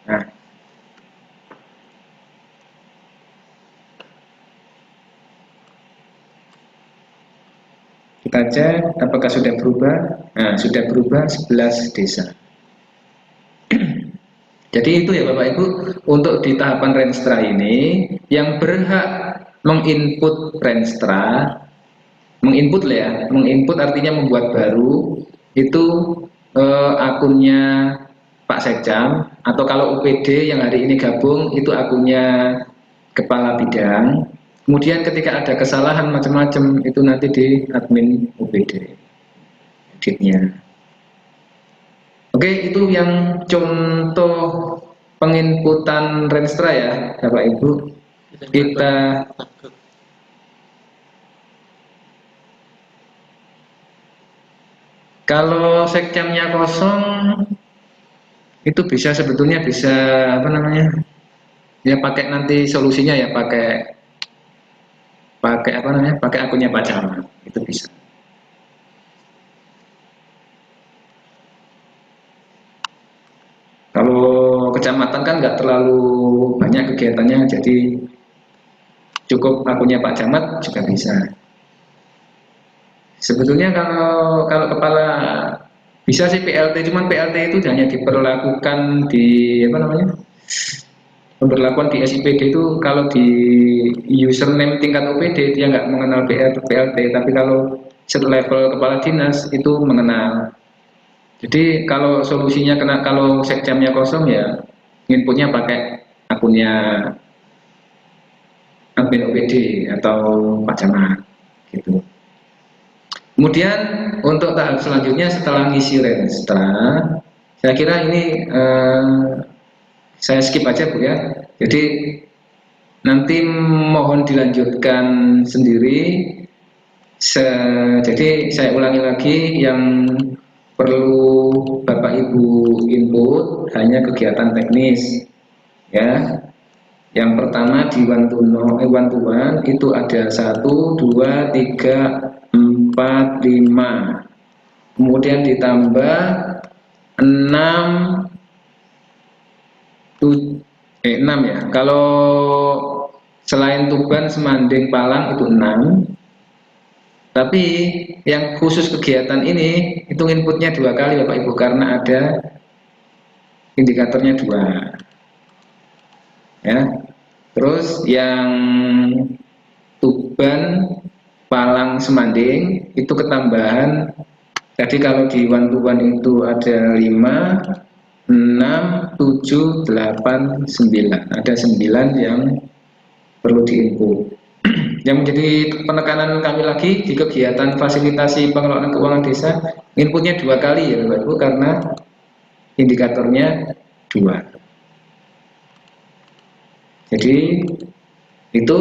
A: Nah, kita cek apakah sudah berubah. Nah, sudah berubah 11 desa. Jadi itu ya Bapak Ibu, untuk di tahapan Renstra ini, yang berhak menginput Renstra, menginput lah ya, menginput artinya membuat baru, itu akunnya Pak Sekcam, atau kalau UPD yang hari ini gabung, itu akunnya Kepala Bidang. Kemudian ketika ada kesalahan macam-macam, itu nanti di admin UPD, editnya. Oke, itu yang contoh penginputan Renstra ya, Bapak Ibu. Kita kalau sekcamnya kosong itu bisa sebetulnya bisa apa namanya? Ya pakai nanti solusinya ya pakai pakai apa namanya? Pakai akunnya Pak Camat. Itu bisa. Kalau kecamatan kan nggak terlalu banyak kegiatannya, jadi cukup akunnya Pak Camat juga bisa. Sebetulnya kalau kepala bisa sih PLT, cuman PLT itu hanya diperlakukan di apa namanya? Pemberlakuan di SIPD itu kalau di username tingkat OPD dia nggak mengenal PLT, tapi kalau level kepala dinas itu mengenal. Jadi kalau solusinya kalau sekjamnya kosong ya inputnya pakai akunnya admin OPD atau Pak Camat gitu. Kemudian untuk tahap selanjutnya setelah ngisi Renstra, saya kira ini saya skip aja Bu ya. Jadi nanti mohon dilanjutkan sendiri. Jadi saya ulangi lagi yang perlu Bapak Ibu input hanya kegiatan teknis ya. Yang pertama di one to one itu ada 1, 2, 3, 4, 5. Kemudian ditambah 6 6 ya. Kalau selain Tuban, Semanding, Palang itu 6. Tapi yang khusus kegiatan ini itu inputnya 2 kali Bapak Ibu karena ada indikatornya 2. Ya. Terus yang Tuban, Palang, Semanding itu ketambahan. Jadi kalau di one to one itu ada 5, 6, 7, 8, 9. Ada 9 yang perlu diinput. Yang menjadi penekanan kami lagi di kegiatan fasilitasi pengelolaan keuangan desa, inputnya 2 kali ya Bapak Ibu karena indikatornya 2. Jadi itu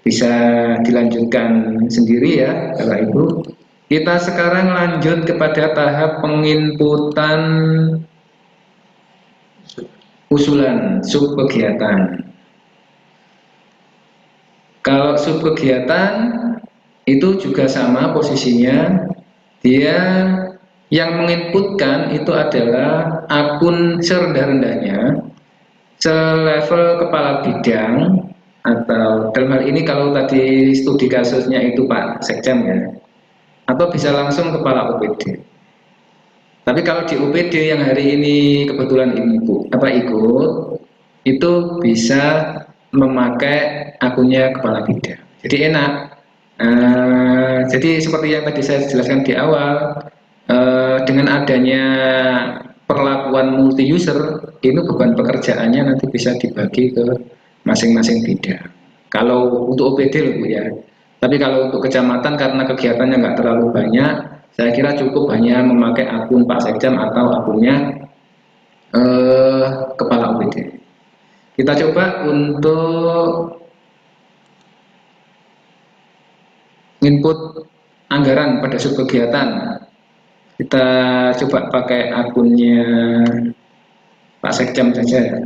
A: bisa dilanjutkan sendiri ya Bapak Ibu. Kita sekarang lanjut kepada tahap penginputan usulan sub kegiatan. Kalau sub kegiatan itu juga sama posisinya, dia Yang menginputkan itu adalah akun serendah-rendahnya, selevel kepala bidang, atau dalam hal ini kalau tadi studi kasusnya itu Pak Sekjen ya, atau bisa langsung kepala OPD. Tapi kalau di OPD yang hari ini kebetulan ikut, itu bisa memakai akunnya kepala bidang. Jadi enak. Jadi seperti yang tadi saya jelaskan di awal, dengan adanya perlakuan multi user, itu beban pekerjaannya nanti bisa dibagi ke masing-masing bidang. Kalau untuk OPD loh Bu ya. Tapi kalau untuk kecamatan karena kegiatannya nggak terlalu banyak, saya kira cukup hanya memakai akun Pak Sekjam atau akunnya kepala OPD. Kita coba untuk input anggaran pada subkegiatan. Kita coba pakai akunnya Pak Sekjam saja.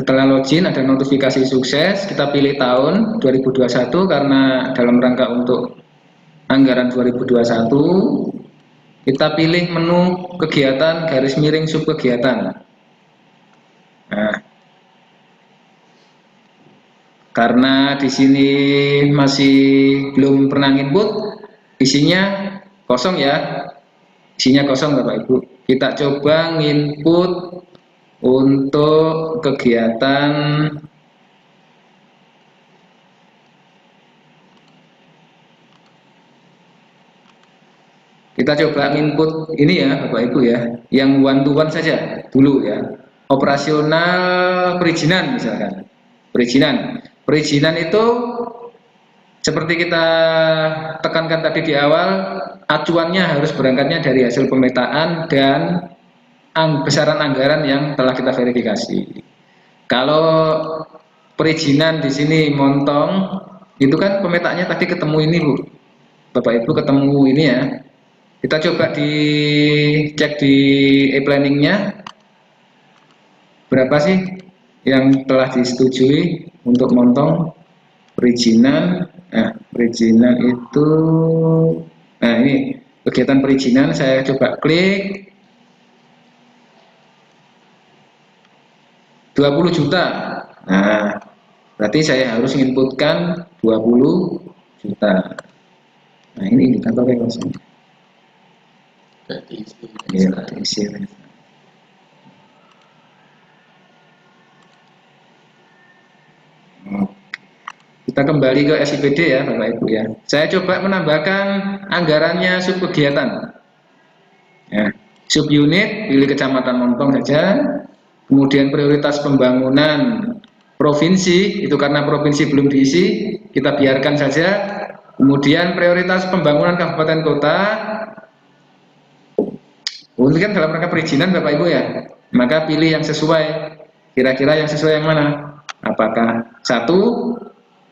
A: Setelah login ada notifikasi sukses, kita pilih tahun 2021 karena dalam rangka untuk anggaran 2021. Kita pilih menu kegiatan garis miring subkegiatan. Nah, karena di sini masih belum pernah input, isinya kosong ya, isinya kosong Bapak Ibu. Kita coba nginput untuk kegiatan kita coba input ini ya Bapak Ibu ya, yang one to one saja dulu ya. Operasional perizinan misalkan. Perizinan itu seperti kita tekankan tadi di awal, acuannya harus berangkatnya dari hasil pemetaan dan besaran anggaran yang telah kita verifikasi. Kalau perizinan di sini montong, itu kan pemetaannya tadi ketemu ini Bu, Bapak Ibu ketemu ini ya. Kita coba dicek di e-planningnya berapa sih yang telah disetujui untuk montong perizinan. Nah, perizinan itu, nah ini kegiatan perizinan saya coba klik 20 juta. Nah, berarti saya harus inputkan 20 juta. Nah, ini indikatornya kosong. Iya, diisi. Kita kembali ke SIPD ya Bapak Ibu ya. Saya coba menambahkan anggarannya subkegiatan. Ya, subunit pilih Kecamatan Montong saja. Kemudian prioritas pembangunan provinsi, itu karena provinsi belum diisi, kita biarkan saja. Kemudian prioritas pembangunan kabupaten kota, ini kan dalam rangka perizinan Bapak Ibu ya. Maka pilih yang sesuai. Kira-kira yang sesuai yang mana? Apakah satu,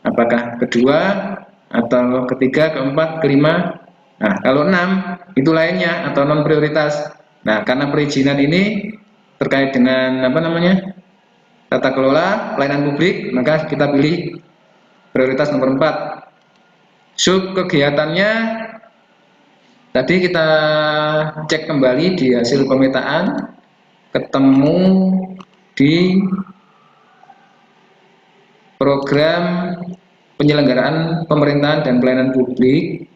A: apakah kedua, atau ketiga, keempat, kelima? Nah, kalau 6 itu lainnya atau non prioritas. Nah, karena perizinan ini terkait dengan apa namanya? Tata kelola pelayanan publik, maka kita pilih prioritas nomor 4. Sub kegiatannya tadi kita cek kembali di hasil pemetaan, ketemu di program penyelenggaraan pemerintahan dan pelayanan publik.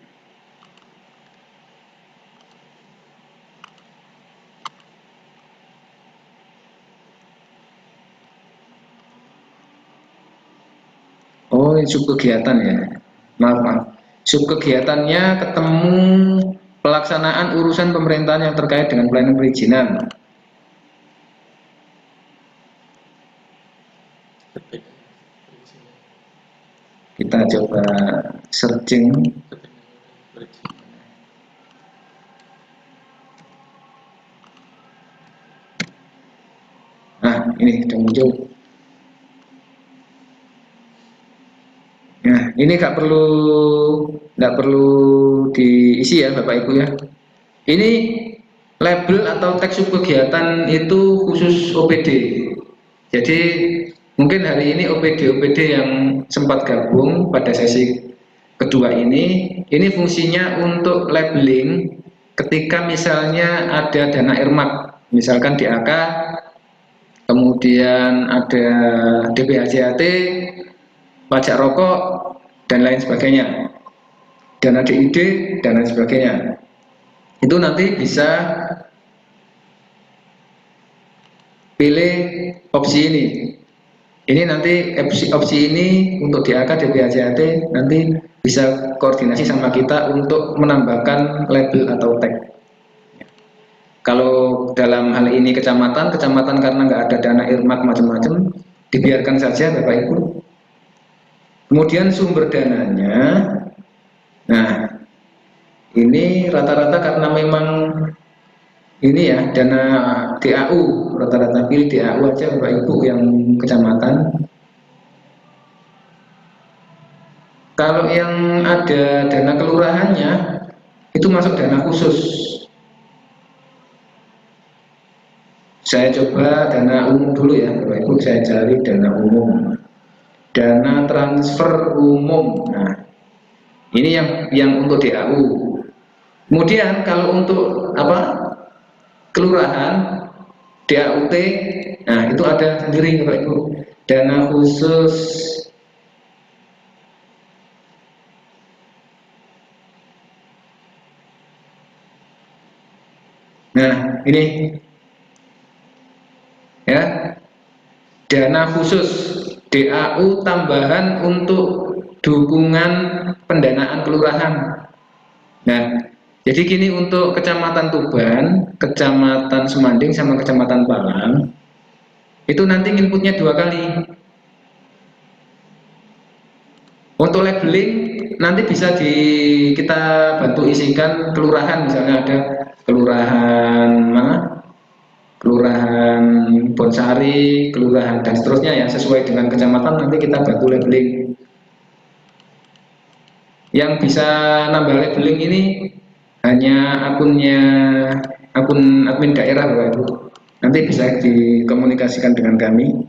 A: Oh, sub kegiatan ya. Maaf. Sub kegiatannya ketemu pelaksanaan urusan pemerintahan yang terkait dengan pelayanan perizinan. Kita coba searching. Nah, ini sudah muncul. Nah, ini nggak perlu diisi ya Bapak Ibu ya. Ini label atau teks subkegiatan itu khusus OPD. Jadi mungkin hari ini OPD yang sempat gabung pada sesi kedua ini fungsinya untuk labeling ketika misalnya ada dana irmak, misalkan DAK, kemudian ada DPHJAT, pajak rokok, dan lain sebagainya, dana DID, dan lain sebagainya. Itu nanti bisa pilih opsi ini. Ini nanti opsi ini untuk DAK, DPHJAT nanti bisa koordinasi sama kita untuk menambahkan label atau tag. Kalau dalam hal ini kecamatan karena nggak ada dana irmak macam-macam, dibiarkan saja Bapak Ibu. Kemudian sumber dananya, nah ini rata-rata karena memang ini ya dana DAU, rata-rata pilih DAU aja Bapak Ibu yang kecamatan. Kalau yang ada dana kelurahannya itu masuk dana khusus. Saya coba dana umum dulu ya Bapak Ibu, saya cari dana umum, dana transfer umum. Nah ini yang untuk DAU. Kemudian kalau untuk kelurahan DAUT, nah itu ada sendiri Bapak Ibu, dana khusus. Nah ini ya, dana khusus DAU tambahan untuk dukungan pendanaan kelurahan. Nah jadi gini, untuk kecamatan Tuban, kecamatan Semanding, sama kecamatan Palang itu nanti inputnya 2 kali. Untuk labeling nanti bisa kita bantu isikan kelurahan, misalnya ada kelurahan mana? Kelurahan Bonsari, kelurahan dan seterusnya ya, sesuai dengan kecamatan nanti kita bantu labeling. Yang bisa nambah labeling ini hanya akun admin daerah Bapak Ibu. Nanti bisa dikomunikasikan dengan kami.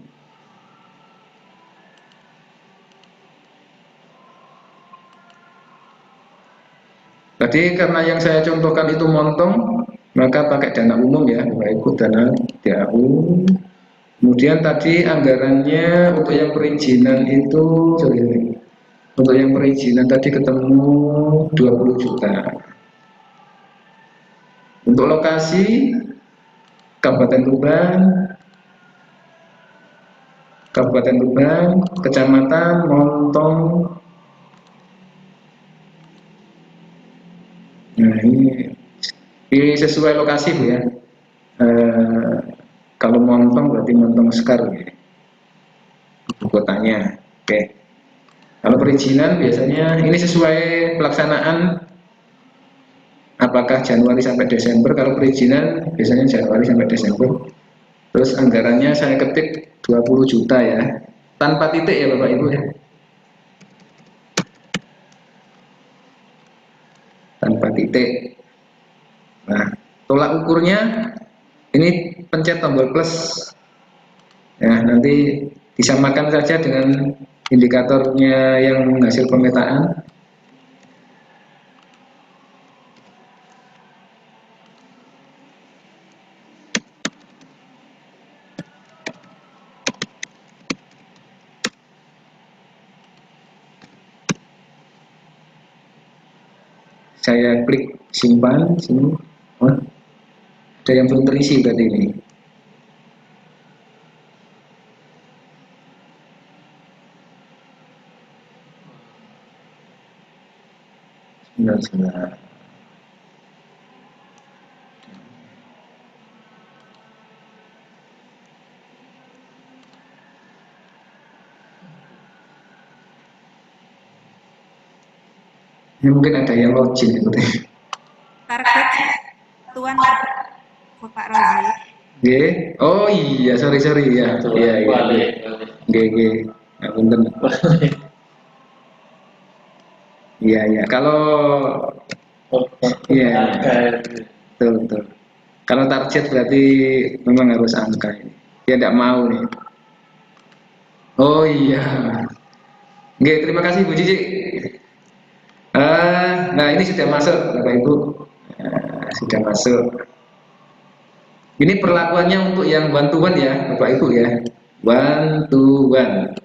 A: Tadi karena yang saya contohkan itu montong, maka pakai dana umum ya Bapak Ibu, dana DAU. Kemudian tadi anggarannya untuk yang perizinan itu, untuk yang perizinan tadi ketemu 20 juta. Untuk lokasi Kabupaten Tuban, Kecamatan Montong. Nah ini sesuai lokasi Bu ya. Kalau Montong berarti Montong Sekar ya, ibu kotanya. Oke. Kalau perizinan biasanya ini sesuai pelaksanaan, apakah Januari sampai Desember. Kalau perizinan biasanya Januari sampai Desember. Terus anggarannya saya ketik 20 juta ya, tanpa titik ya Bapak Ibu ya, tanpa titik. Nah tolak ukurnya ini pencet tombol plus ya, nanti disamakan saja dengan indikatornya yang hasil pemetaan. Saya klik simpan sini. Oh, ada yang belum terisi tadi ini. Sebentar. Ini mungkin ada yang login gitu.
C: Target satuan Pak Rozi.
A: Oh iya, sorry ya. Iya. Nggih. Ngapunten. Iya, iya. Kalau Iya.
B: Angka.
A: betul, betul. Kalau target berarti memang harus angka ini. Dia tidak mau nih. Oh iya. Oke, terima kasih Bu Cici. Nah ini sudah masuk, Bapak Ibu. Sudah masuk. Ini perlakuannya untuk yang bantuan ya, Bapak Ibu ya. Bantuan.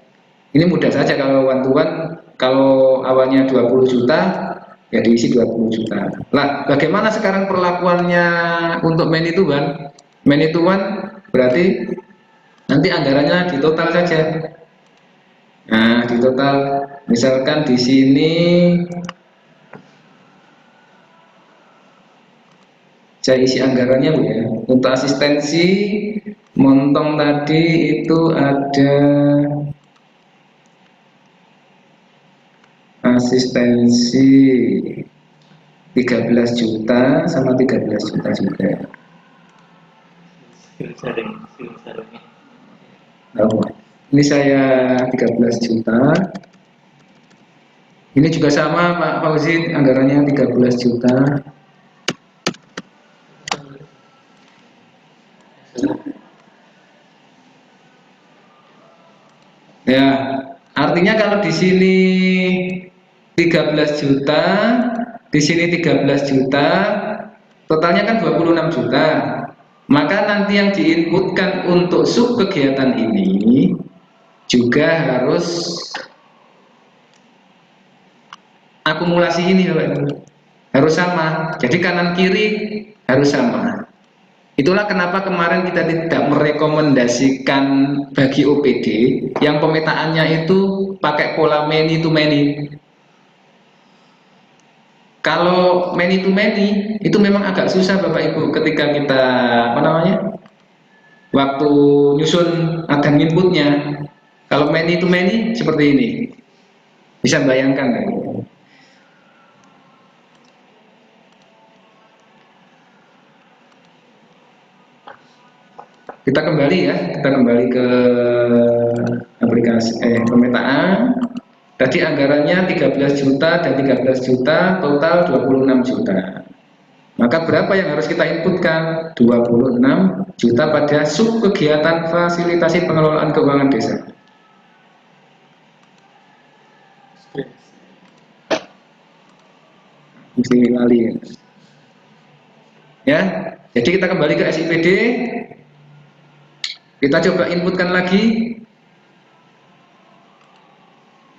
A: Ini mudah saja kalau bantuan, kalau awalnya 20 juta, ya diisi 20 juta. Lah, bagaimana sekarang perlakuannya untuk manituan? Manituan berarti nanti anggarannya di total saja. Nah, di total, misalkan di sini saya isi anggarannya Bu ya. Untuk asistensi montong tadi itu ada asistensi 13 juta sama 13 juta juga.
B: Skill sharingnya.
A: Oh, ini saya 13 juta. Ini juga sama Pak Fauzi, anggarannya 13 juta. Ya, artinya kalau di sini 13 juta, di sini 13 juta, totalnya kan 26 juta. Maka nanti yang diinputkan untuk sub kegiatan ini juga harus akumulasi ini Bapak Ibu. Harus sama. Jadi kanan kiri harus sama. Itulah kenapa kemarin kita tidak merekomendasikan bagi OPD yang pemetaannya itu pakai pola many to many. Kalau many to many itu memang agak susah Bapak Ibu ketika kita waktu nyusun adan inputnya. Kalau many to many seperti ini. Bisa bayangkan kan? Kita kembali ya, kita kembali ke aplikasi pemetaan. Tadi anggarannya 13 juta dan 13 juta, total 26 juta. Maka berapa yang harus kita inputkan? 26 juta pada sub kegiatan fasilitasi pengelolaan keuangan desa. Mesti lali ya. Ya, jadi kita kembali ke SIPD. Kita coba inputkan lagi.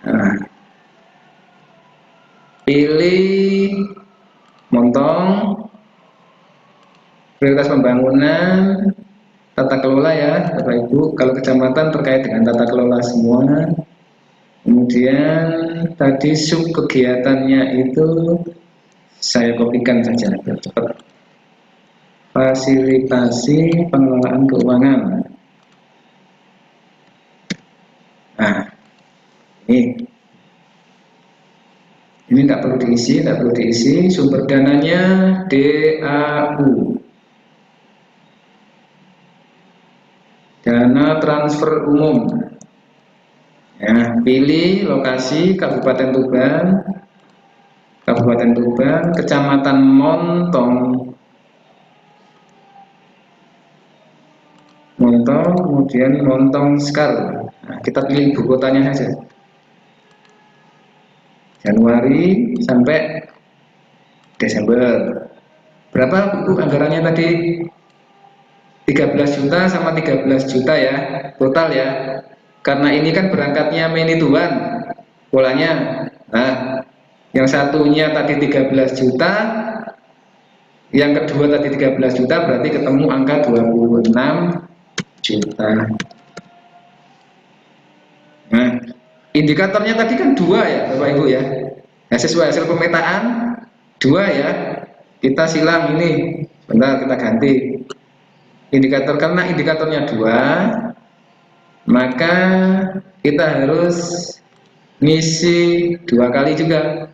A: Nah, pilih montong, prioritas pembangunan, tata kelola ya Bapak Ibu. Kalau kecamatan terkait dengan tata kelola semua. Kemudian tadi sub kegiatannya itu saya kopikan saja biar cepat. Fasilitasi pengelolaan keuangan. Nah, ini tidak perlu diisi, sumber dananya DAU, dana transfer umum. Ya, pilih lokasi Kabupaten Tuban, Kecamatan Montong, kemudian Montong Sekar. Nah, kita pilih ibu kotanya saja. Januari sampai Desember. Berapa Bu anggarannya tadi? 13 juta sama 13 juta ya, total ya. Karena ini kan berangkatnya manituan polanya. Nah, yang satunya tadi 13 juta, yang kedua tadi 13 juta, berarti ketemu angka 26 juta. Nah, indikatornya tadi kan 2 ya Bapak Ibu ya. Nah, sesuai hasil pemetaan 2 ya. Kita silang ini. Bentar kita ganti. Indikator karena indikatornya 2, maka kita harus ngisi 2 kali juga.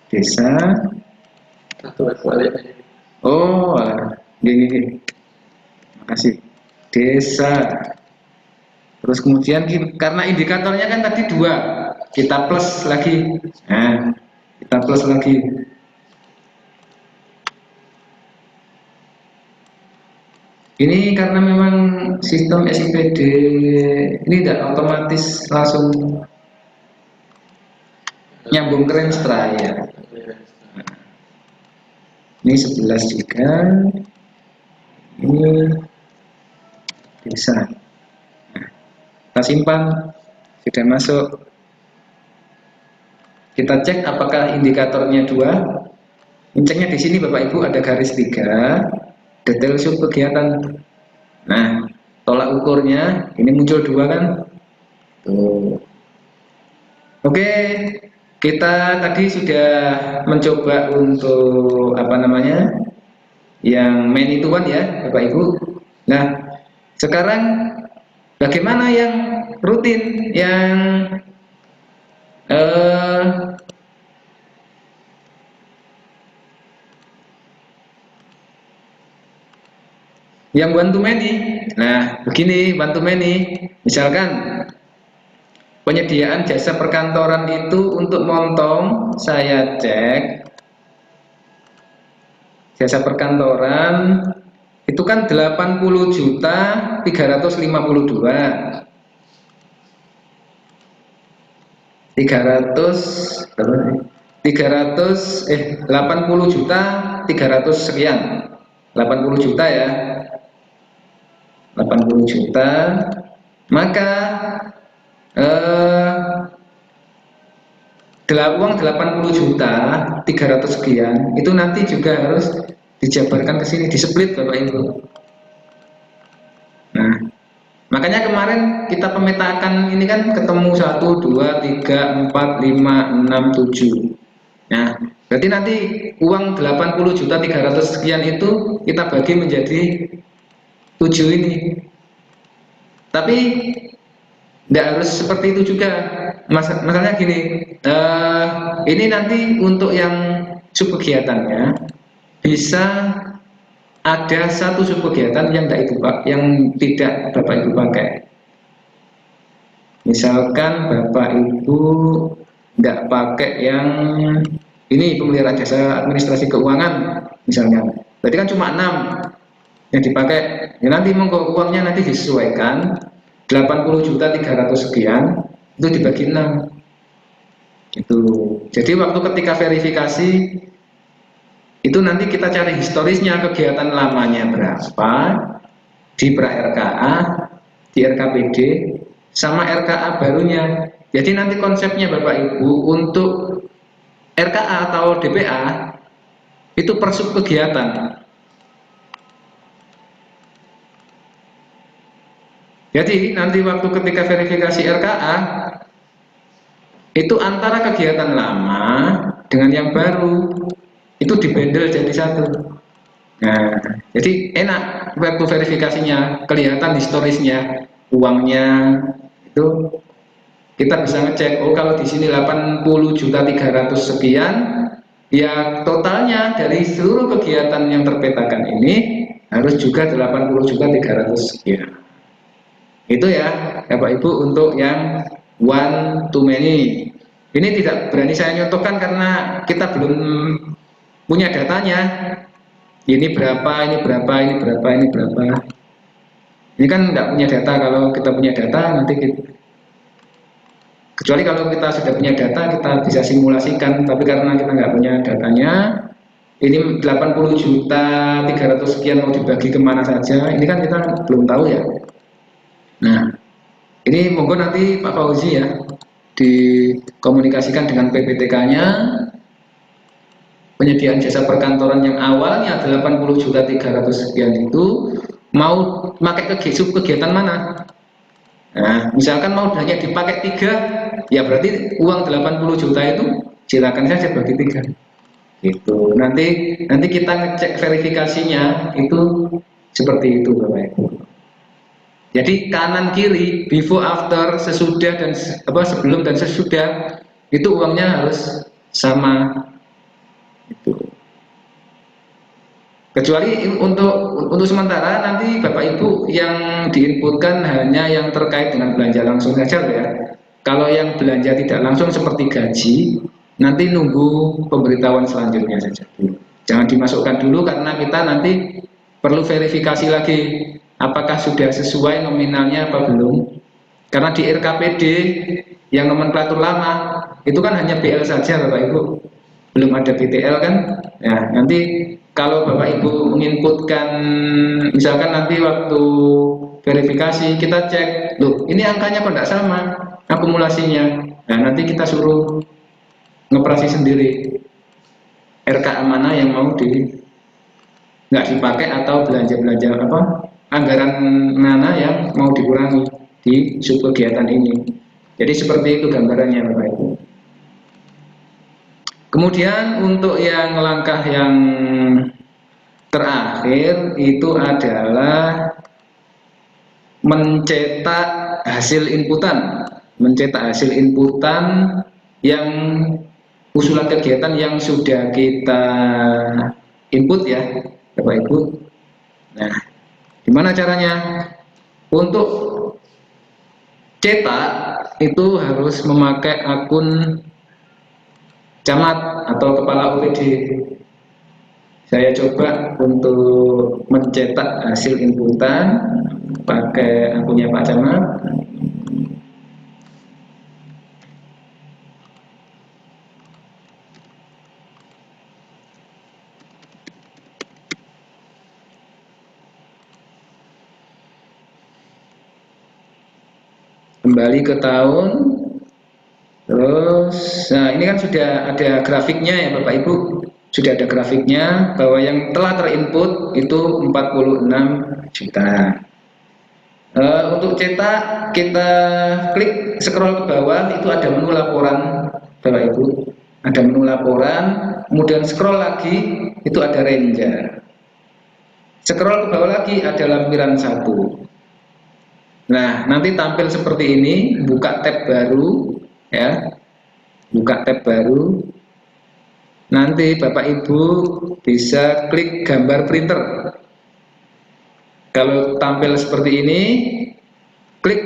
A: Desa.
B: Satu kali.
A: Oh, Gini. Makasih. Desa. Terus kemudian karena indikatornya kan tadi 2, kita plus lagi. Nah, kita plus lagi. Ini karena memang sistem SIPD ini tidak otomatis langsung nyambung ke Renstra ya. Ini 11 juga. Ini desa. Nah, kita simpan, sudah masuk. Kita cek apakah indikatornya 2. Ceknya di sini Bapak Ibu ada garis 3, detail sub kegiatan. Nah, tolak ukurnya ini muncul 2 kan? Tuh. Oke, kita tadi sudah mencoba untuk apa namanya? Yang main hitungan ya, Bapak Ibu. Nah, sekarang bagaimana yang rutin, yang one to many. Nah, begini one to many. Misalkan penyediaan jasa perkantoran itu untuk montong, saya cek jasa perkantoran itu kan 80.352. 80 juta 300 sekian, 80 juta ya, 80 juta, maka uang 80 juta 300 sekian itu nanti juga harus dijabarkan ke sini, displit Bapak Ibu. Nah, makanya kemarin kita pemetakan ini kan ketemu 1, 2, 3, 4, 5, 6, 7. Nah, berarti nanti uang 80 juta 300 sekian itu kita bagi menjadi 7 ini. Tapi tidak harus seperti itu juga. Masalahnya gini, ini nanti untuk yang subkegiatannya bisa ada satu subkegiatan yang tidak Bapak Ibu pakai. Misalkan Bapak Ibu tidak pakai yang ini pemeliharaan jasa administrasi keuangan misalnya, berarti kan cuma 6 yang dipakai. Ya nanti monggo uangnya nanti disesuaikan 80 juta 300 sekian itu dibagi 6 gitu. Jadi waktu ketika verifikasi itu nanti kita cari historisnya, kegiatan lamanya berapa di pra RKA, di RKPD, sama RKA barunya. Jadi nanti konsepnya Bapak Ibu untuk RKA atau DPA itu per sub kegiatan. Jadi nanti waktu ketika verifikasi RKA itu antara kegiatan lama dengan yang baru itu dibendel jadi satu. Nah, jadi enak waktu verifikasinya, kelihatan historisnya, uangnya itu kita bisa ngecek. Oh, kalau di sini 80 juta 300 sekian, ya totalnya dari seluruh kegiatan yang terpetakan ini harus juga 80 juta 300 sekian. Itu ya Bapak Ibu untuk yang one to many. Ini tidak berani saya nyontohkan karena kita belum punya datanya. Ini berapa, ini berapa, ini berapa, ini berapa. Ini kan nggak punya data. Kalau kita punya data nanti kecuali kalau kita sudah punya data kita bisa simulasikan. Tapi karena kita nggak punya datanya, ini 80 juta 300 sekian mau dibagi kemana saja, ini kan kita belum tahu ya. Nah, ini monggo nanti Pak Fauzi ya dikomunikasikan dengan PPTK-nya, penyediaan jasa perkantoran yang awalnya 80 juta 300 sekian itu mau pakai kegiatan mana. Nah, misalkan mau hanya dipakai 3, ya berarti uang 80 juta itu silakan saja bagi 3 gitu. Nanti kita ngecek verifikasinya itu seperti itu Bapak Ibu. Jadi kanan kiri, before after, sesudah dan sebelum dan sesudah itu uangnya harus sama. Itu. Kecuali untuk sementara nanti Bapak Ibu yang diinputkan hanya yang terkait dengan belanja langsung saja loh ya. Kalau yang belanja tidak langsung seperti gaji, nanti nunggu pemberitahuan selanjutnya saja dulu. Jangan dimasukkan dulu karena kita nanti perlu verifikasi lagi apakah sudah sesuai nominalnya apa belum. Karena di RKPD yang nomenklatur lama itu kan hanya BL saja Bapak Ibu, belum ada BTL kan. Nah, nanti kalau Bapak Ibu menginputkan, misalkan nanti waktu verifikasi kita cek, loh ini angkanya kok tidak sama akumulasinya. Nah, nanti kita suruh ngoperasi sendiri RKA mana yang mau nggak dipakai atau belanja-belanja apa anggaran mana yang mau dikurangi di subkegiatan ini. Jadi seperti itu gambarannya Bapak Ibu. Kemudian untuk yang langkah yang terakhir itu adalah mencetak hasil inputan, yang usulan kegiatan yang sudah kita input ya Bapak Ibu. Nah, gimana caranya? Untuk cetak itu harus memakai akun camat atau kepala OPD. Saya coba untuk mencetak hasil inputan pakai akunnya Pak Camat. Kembali ke tahun. Terus, nah ini kan sudah ada grafiknya ya Bapak Ibu, sudah ada grafiknya bahwa yang telah terinput itu 46 juta. Untuk cetak kita klik scroll ke bawah itu ada menu laporan Bapak Ibu, ada menu laporan, kemudian scroll lagi itu ada ranger. Scroll ke bawah lagi ada lampiran 1. Nah, nanti tampil seperti ini, buka tab baru ya. Buka tab baru. Nanti Bapak Ibu bisa klik gambar printer. Kalau tampil seperti ini, klik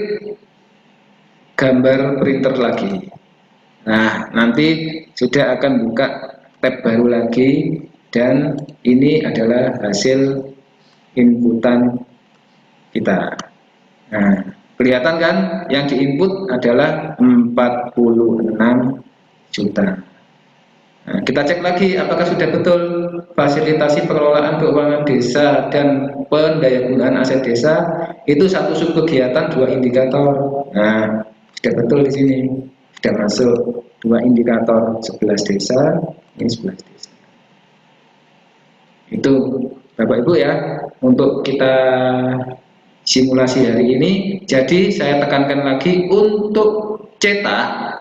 A: gambar printer lagi. Nah, nanti sudah akan buka tab baru lagi dan ini adalah hasil inputan kita. Nah, kelihatan kan yang diinput adalah 46 juta. Nah, kita cek lagi apakah sudah betul fasilitasi pengelolaan keuangan desa dan pendayagunaan aset desa itu satu subkegiatan 2 indikator. Nah, sudah betul di sini. Sudah masuk 2 indikator 11 desa, ini 11 desa. Itu Bapak Ibu ya untuk kita simulasi hari ini. Jadi saya tekankan lagi untuk cetak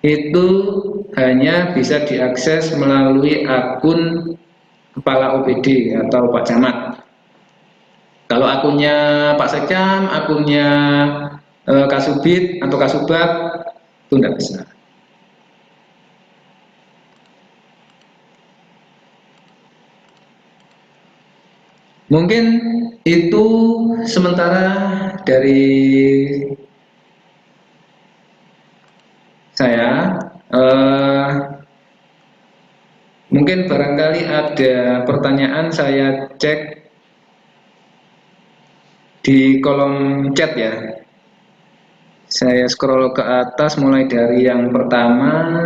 A: itu hanya bisa diakses melalui akun kepala OPD atau Pak Camat. Kalau akunnya Pak Sekcam, akunnya Kasubit atau Kasubat itu tidak bisa. Mungkin itu sementara dari saya. Mungkin barangkali ada pertanyaan, saya cek di kolom chat ya. Saya scroll ke atas mulai dari yang pertama.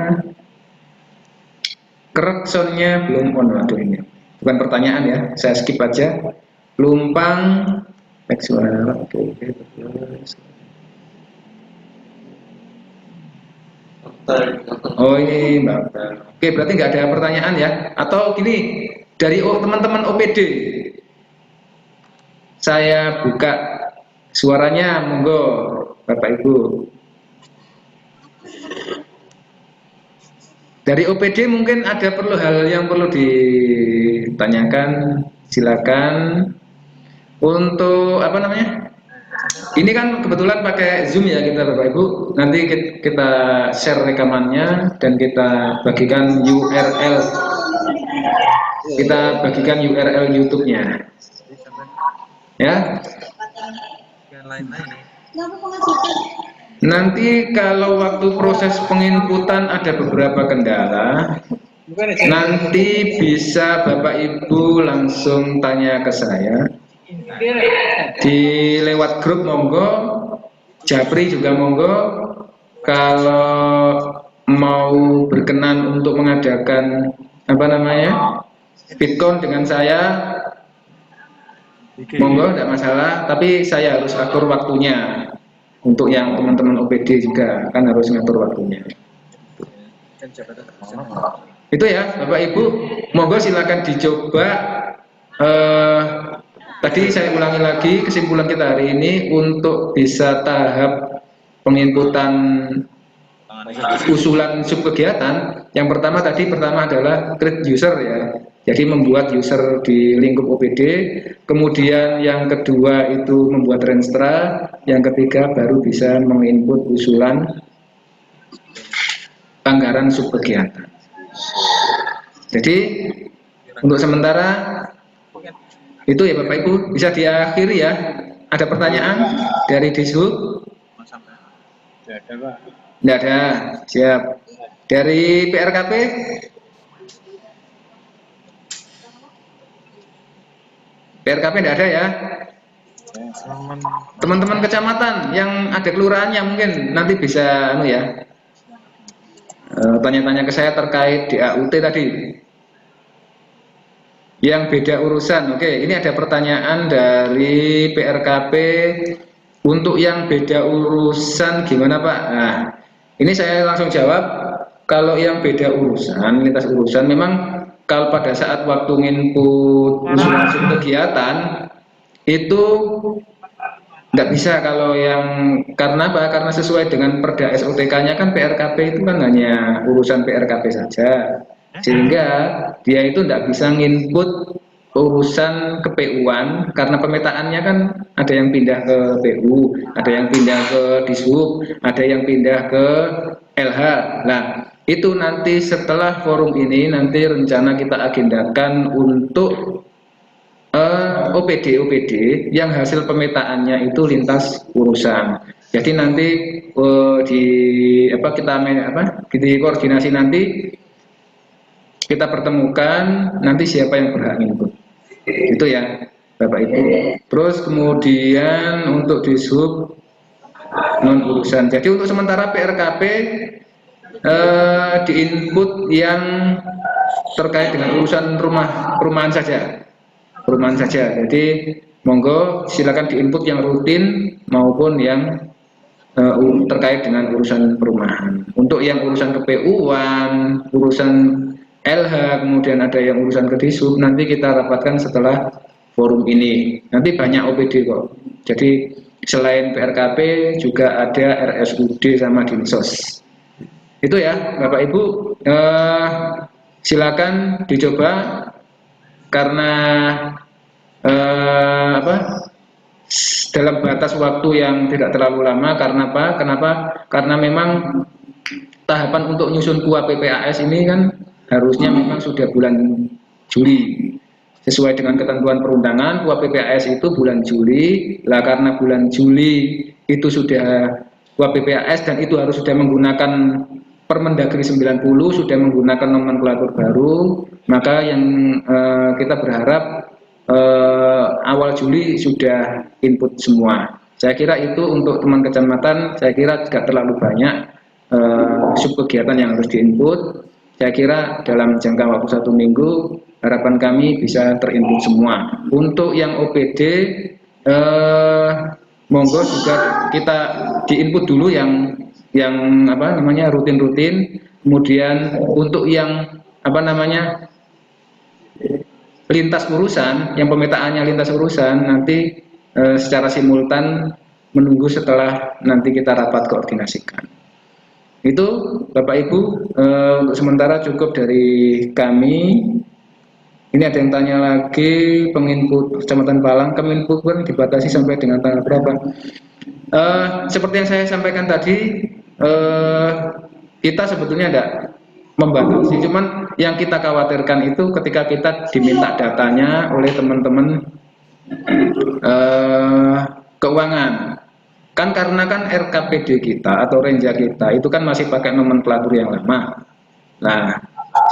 A: Kereksonya belum on, waduh ini bukan pertanyaan ya, saya skip aja. Lumpang suara, oke. Oh ini Mbak. Oke, berarti nggak ada pertanyaan ya? Atau gini, dari teman-teman OPD, saya buka suaranya, monggo Bapak Ibu. Dari OPD mungkin ada hal yang perlu ditanyakan, silakan. Untuk apa namanya? Ini kan kebetulan pakai Zoom ya kita Bapak Ibu. Nanti kita share rekamannya dan kita bagikan URL kita bagikan URL YouTube-nya. Ya.
B: Yang lain-lain ya.
A: Nanti kalau waktu proses penginputan ada beberapa kendala, nanti bisa Bapak Ibu langsung tanya ke saya di lewat grup, monggo. Japri juga monggo. Kalau mau berkenan untuk mengadakan Bitcoin dengan saya, monggo, tidak masalah. Tapi saya harus atur waktunya. Untuk yang teman-teman OPD juga kan harus ngatur waktunya. Itu ya Bapak Ibu, monggo silakan dicoba. Tadi saya ulangi lagi kesimpulan kita hari ini untuk bisa tahap penginputan usulan subkegiatan. Yang pertama adalah create user ya. Jadi membuat user di lingkup OPD, kemudian yang kedua itu membuat renstra, yang ketiga baru bisa menginput usulan anggaran subkegiatan. Jadi untuk sementara itu ya Bapak Ibu, bisa diakhiri ya. Ada pertanyaan dari Dishub? Tidak ada, siap. Dari PRKP? PRKP tidak ada ya. Teman-teman kecamatan yang ada kelurahannya mungkin nanti bisa tanya-tanya ke saya terkait DAUT tadi. Yang beda urusan. Oke, ini ada pertanyaan dari PRKP. Untuk yang beda urusan gimana Pak? Nah, ini saya langsung jawab. Kalau yang beda urusan, lintas urusan, memang kalau pada saat waktu nginput usulan kegiatan itu nggak bisa kalau yang karena apa? Karena sesuai dengan Perda SOTK-nya kan PRKP itu kan hanya urusan PRKP saja, sehingga dia itu nggak bisa nginput urusan KPU-an karena pemetaannya kan ada yang pindah ke PU, ada yang pindah ke Dishub, ada yang pindah ke LH. Nah, itu nanti setelah forum ini nanti rencana kita agendakan untuk OPD yang hasil pemetaannya itu lintas urusan. Jadi nanti di koordinasi nanti kita pertemukan nanti siapa yang berhak input. Itu ya Bapak Ibu. Terus kemudian untuk Dishub non urusan. Jadi untuk sementara PRKP di input yang terkait dengan urusan perumahan saja. Jadi monggo silakan diinput yang rutin maupun yang terkait dengan urusan perumahan. Untuk yang urusan KPU-an, urusan LH, kemudian ada yang urusan ke Dishub, nanti kita rapatkan setelah forum ini. Nanti banyak OPD kok. Jadi selain PRKP juga ada RSUD sama Dinsos. Itu ya Bapak Ibu, silakan dicoba karena dalam batas waktu yang tidak terlalu lama. Karena apa? Karena memang tahapan untuk nyusun KUA PPAS ini kan harusnya memang sudah bulan Juli. Sesuai dengan ketentuan perundangan, KUA PPAS itu bulan Juli. Lah karena bulan Juli itu sudah KUA PPAS dan itu harus sudah menggunakan Permendagri 90, sudah menggunakan nomenklatur baru, maka yang kita berharap awal Juli sudah input semua. Saya kira itu untuk teman kecamatan, saya kira tidak terlalu banyak subkegiatan yang harus diinput. Saya kira dalam jangka waktu 1 minggu harapan kami bisa terinput semua. Untuk yang OPD monggo juga kita diinput dulu yang rutin-rutin. Kemudian untuk yang lintas urusan, yang pemetaannya lintas urusan nanti secara simultan menunggu setelah nanti kita rapat koordinasikan. Itu Bapak Ibu, untuk sementara cukup dari kami. Ini ada yang tanya lagi, penginput Kecamatan Palang, Keminput kan dibatasi sampai dengan tanggal berapa? Seperti yang saya sampaikan tadi, kita sebetulnya membatasi. Cuman yang kita khawatirkan itu ketika kita diminta datanya oleh teman-teman keuangan. Kan karena kan RKPD kita atau Renja kita itu kan masih pakai nomenklatur yang lama. Nah,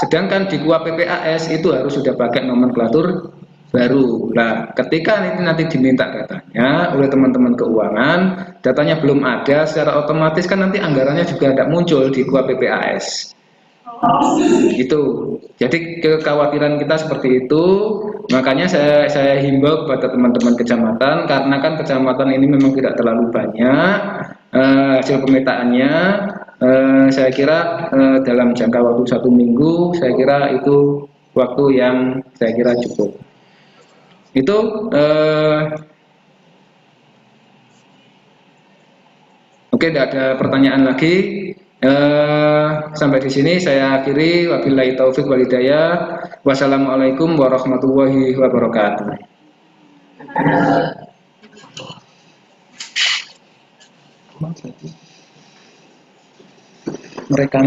A: sedangkan di KUA PPAS itu harus sudah pakai nomenklatur baru. Nah, ketika nanti diminta datanya oleh teman-teman keuangan, datanya belum ada, secara otomatis kan nanti anggarannya juga tidak muncul di KUA PPAS. Itu. Jadi kekhawatiran kita seperti itu. Makanya saya himbau kepada teman-teman kecamatan, karena kan kecamatan ini memang tidak terlalu banyak hasil pemetaannya. Saya kira dalam jangka waktu 1 minggu, saya kira itu waktu yang saya kira cukup. Itu oke, tidak ada pertanyaan lagi. Sampai di sini saya akhiri. Wabillahi taufik wal hidayah. Wassalamualaikum warahmatullahi wabarakatuh. Mereka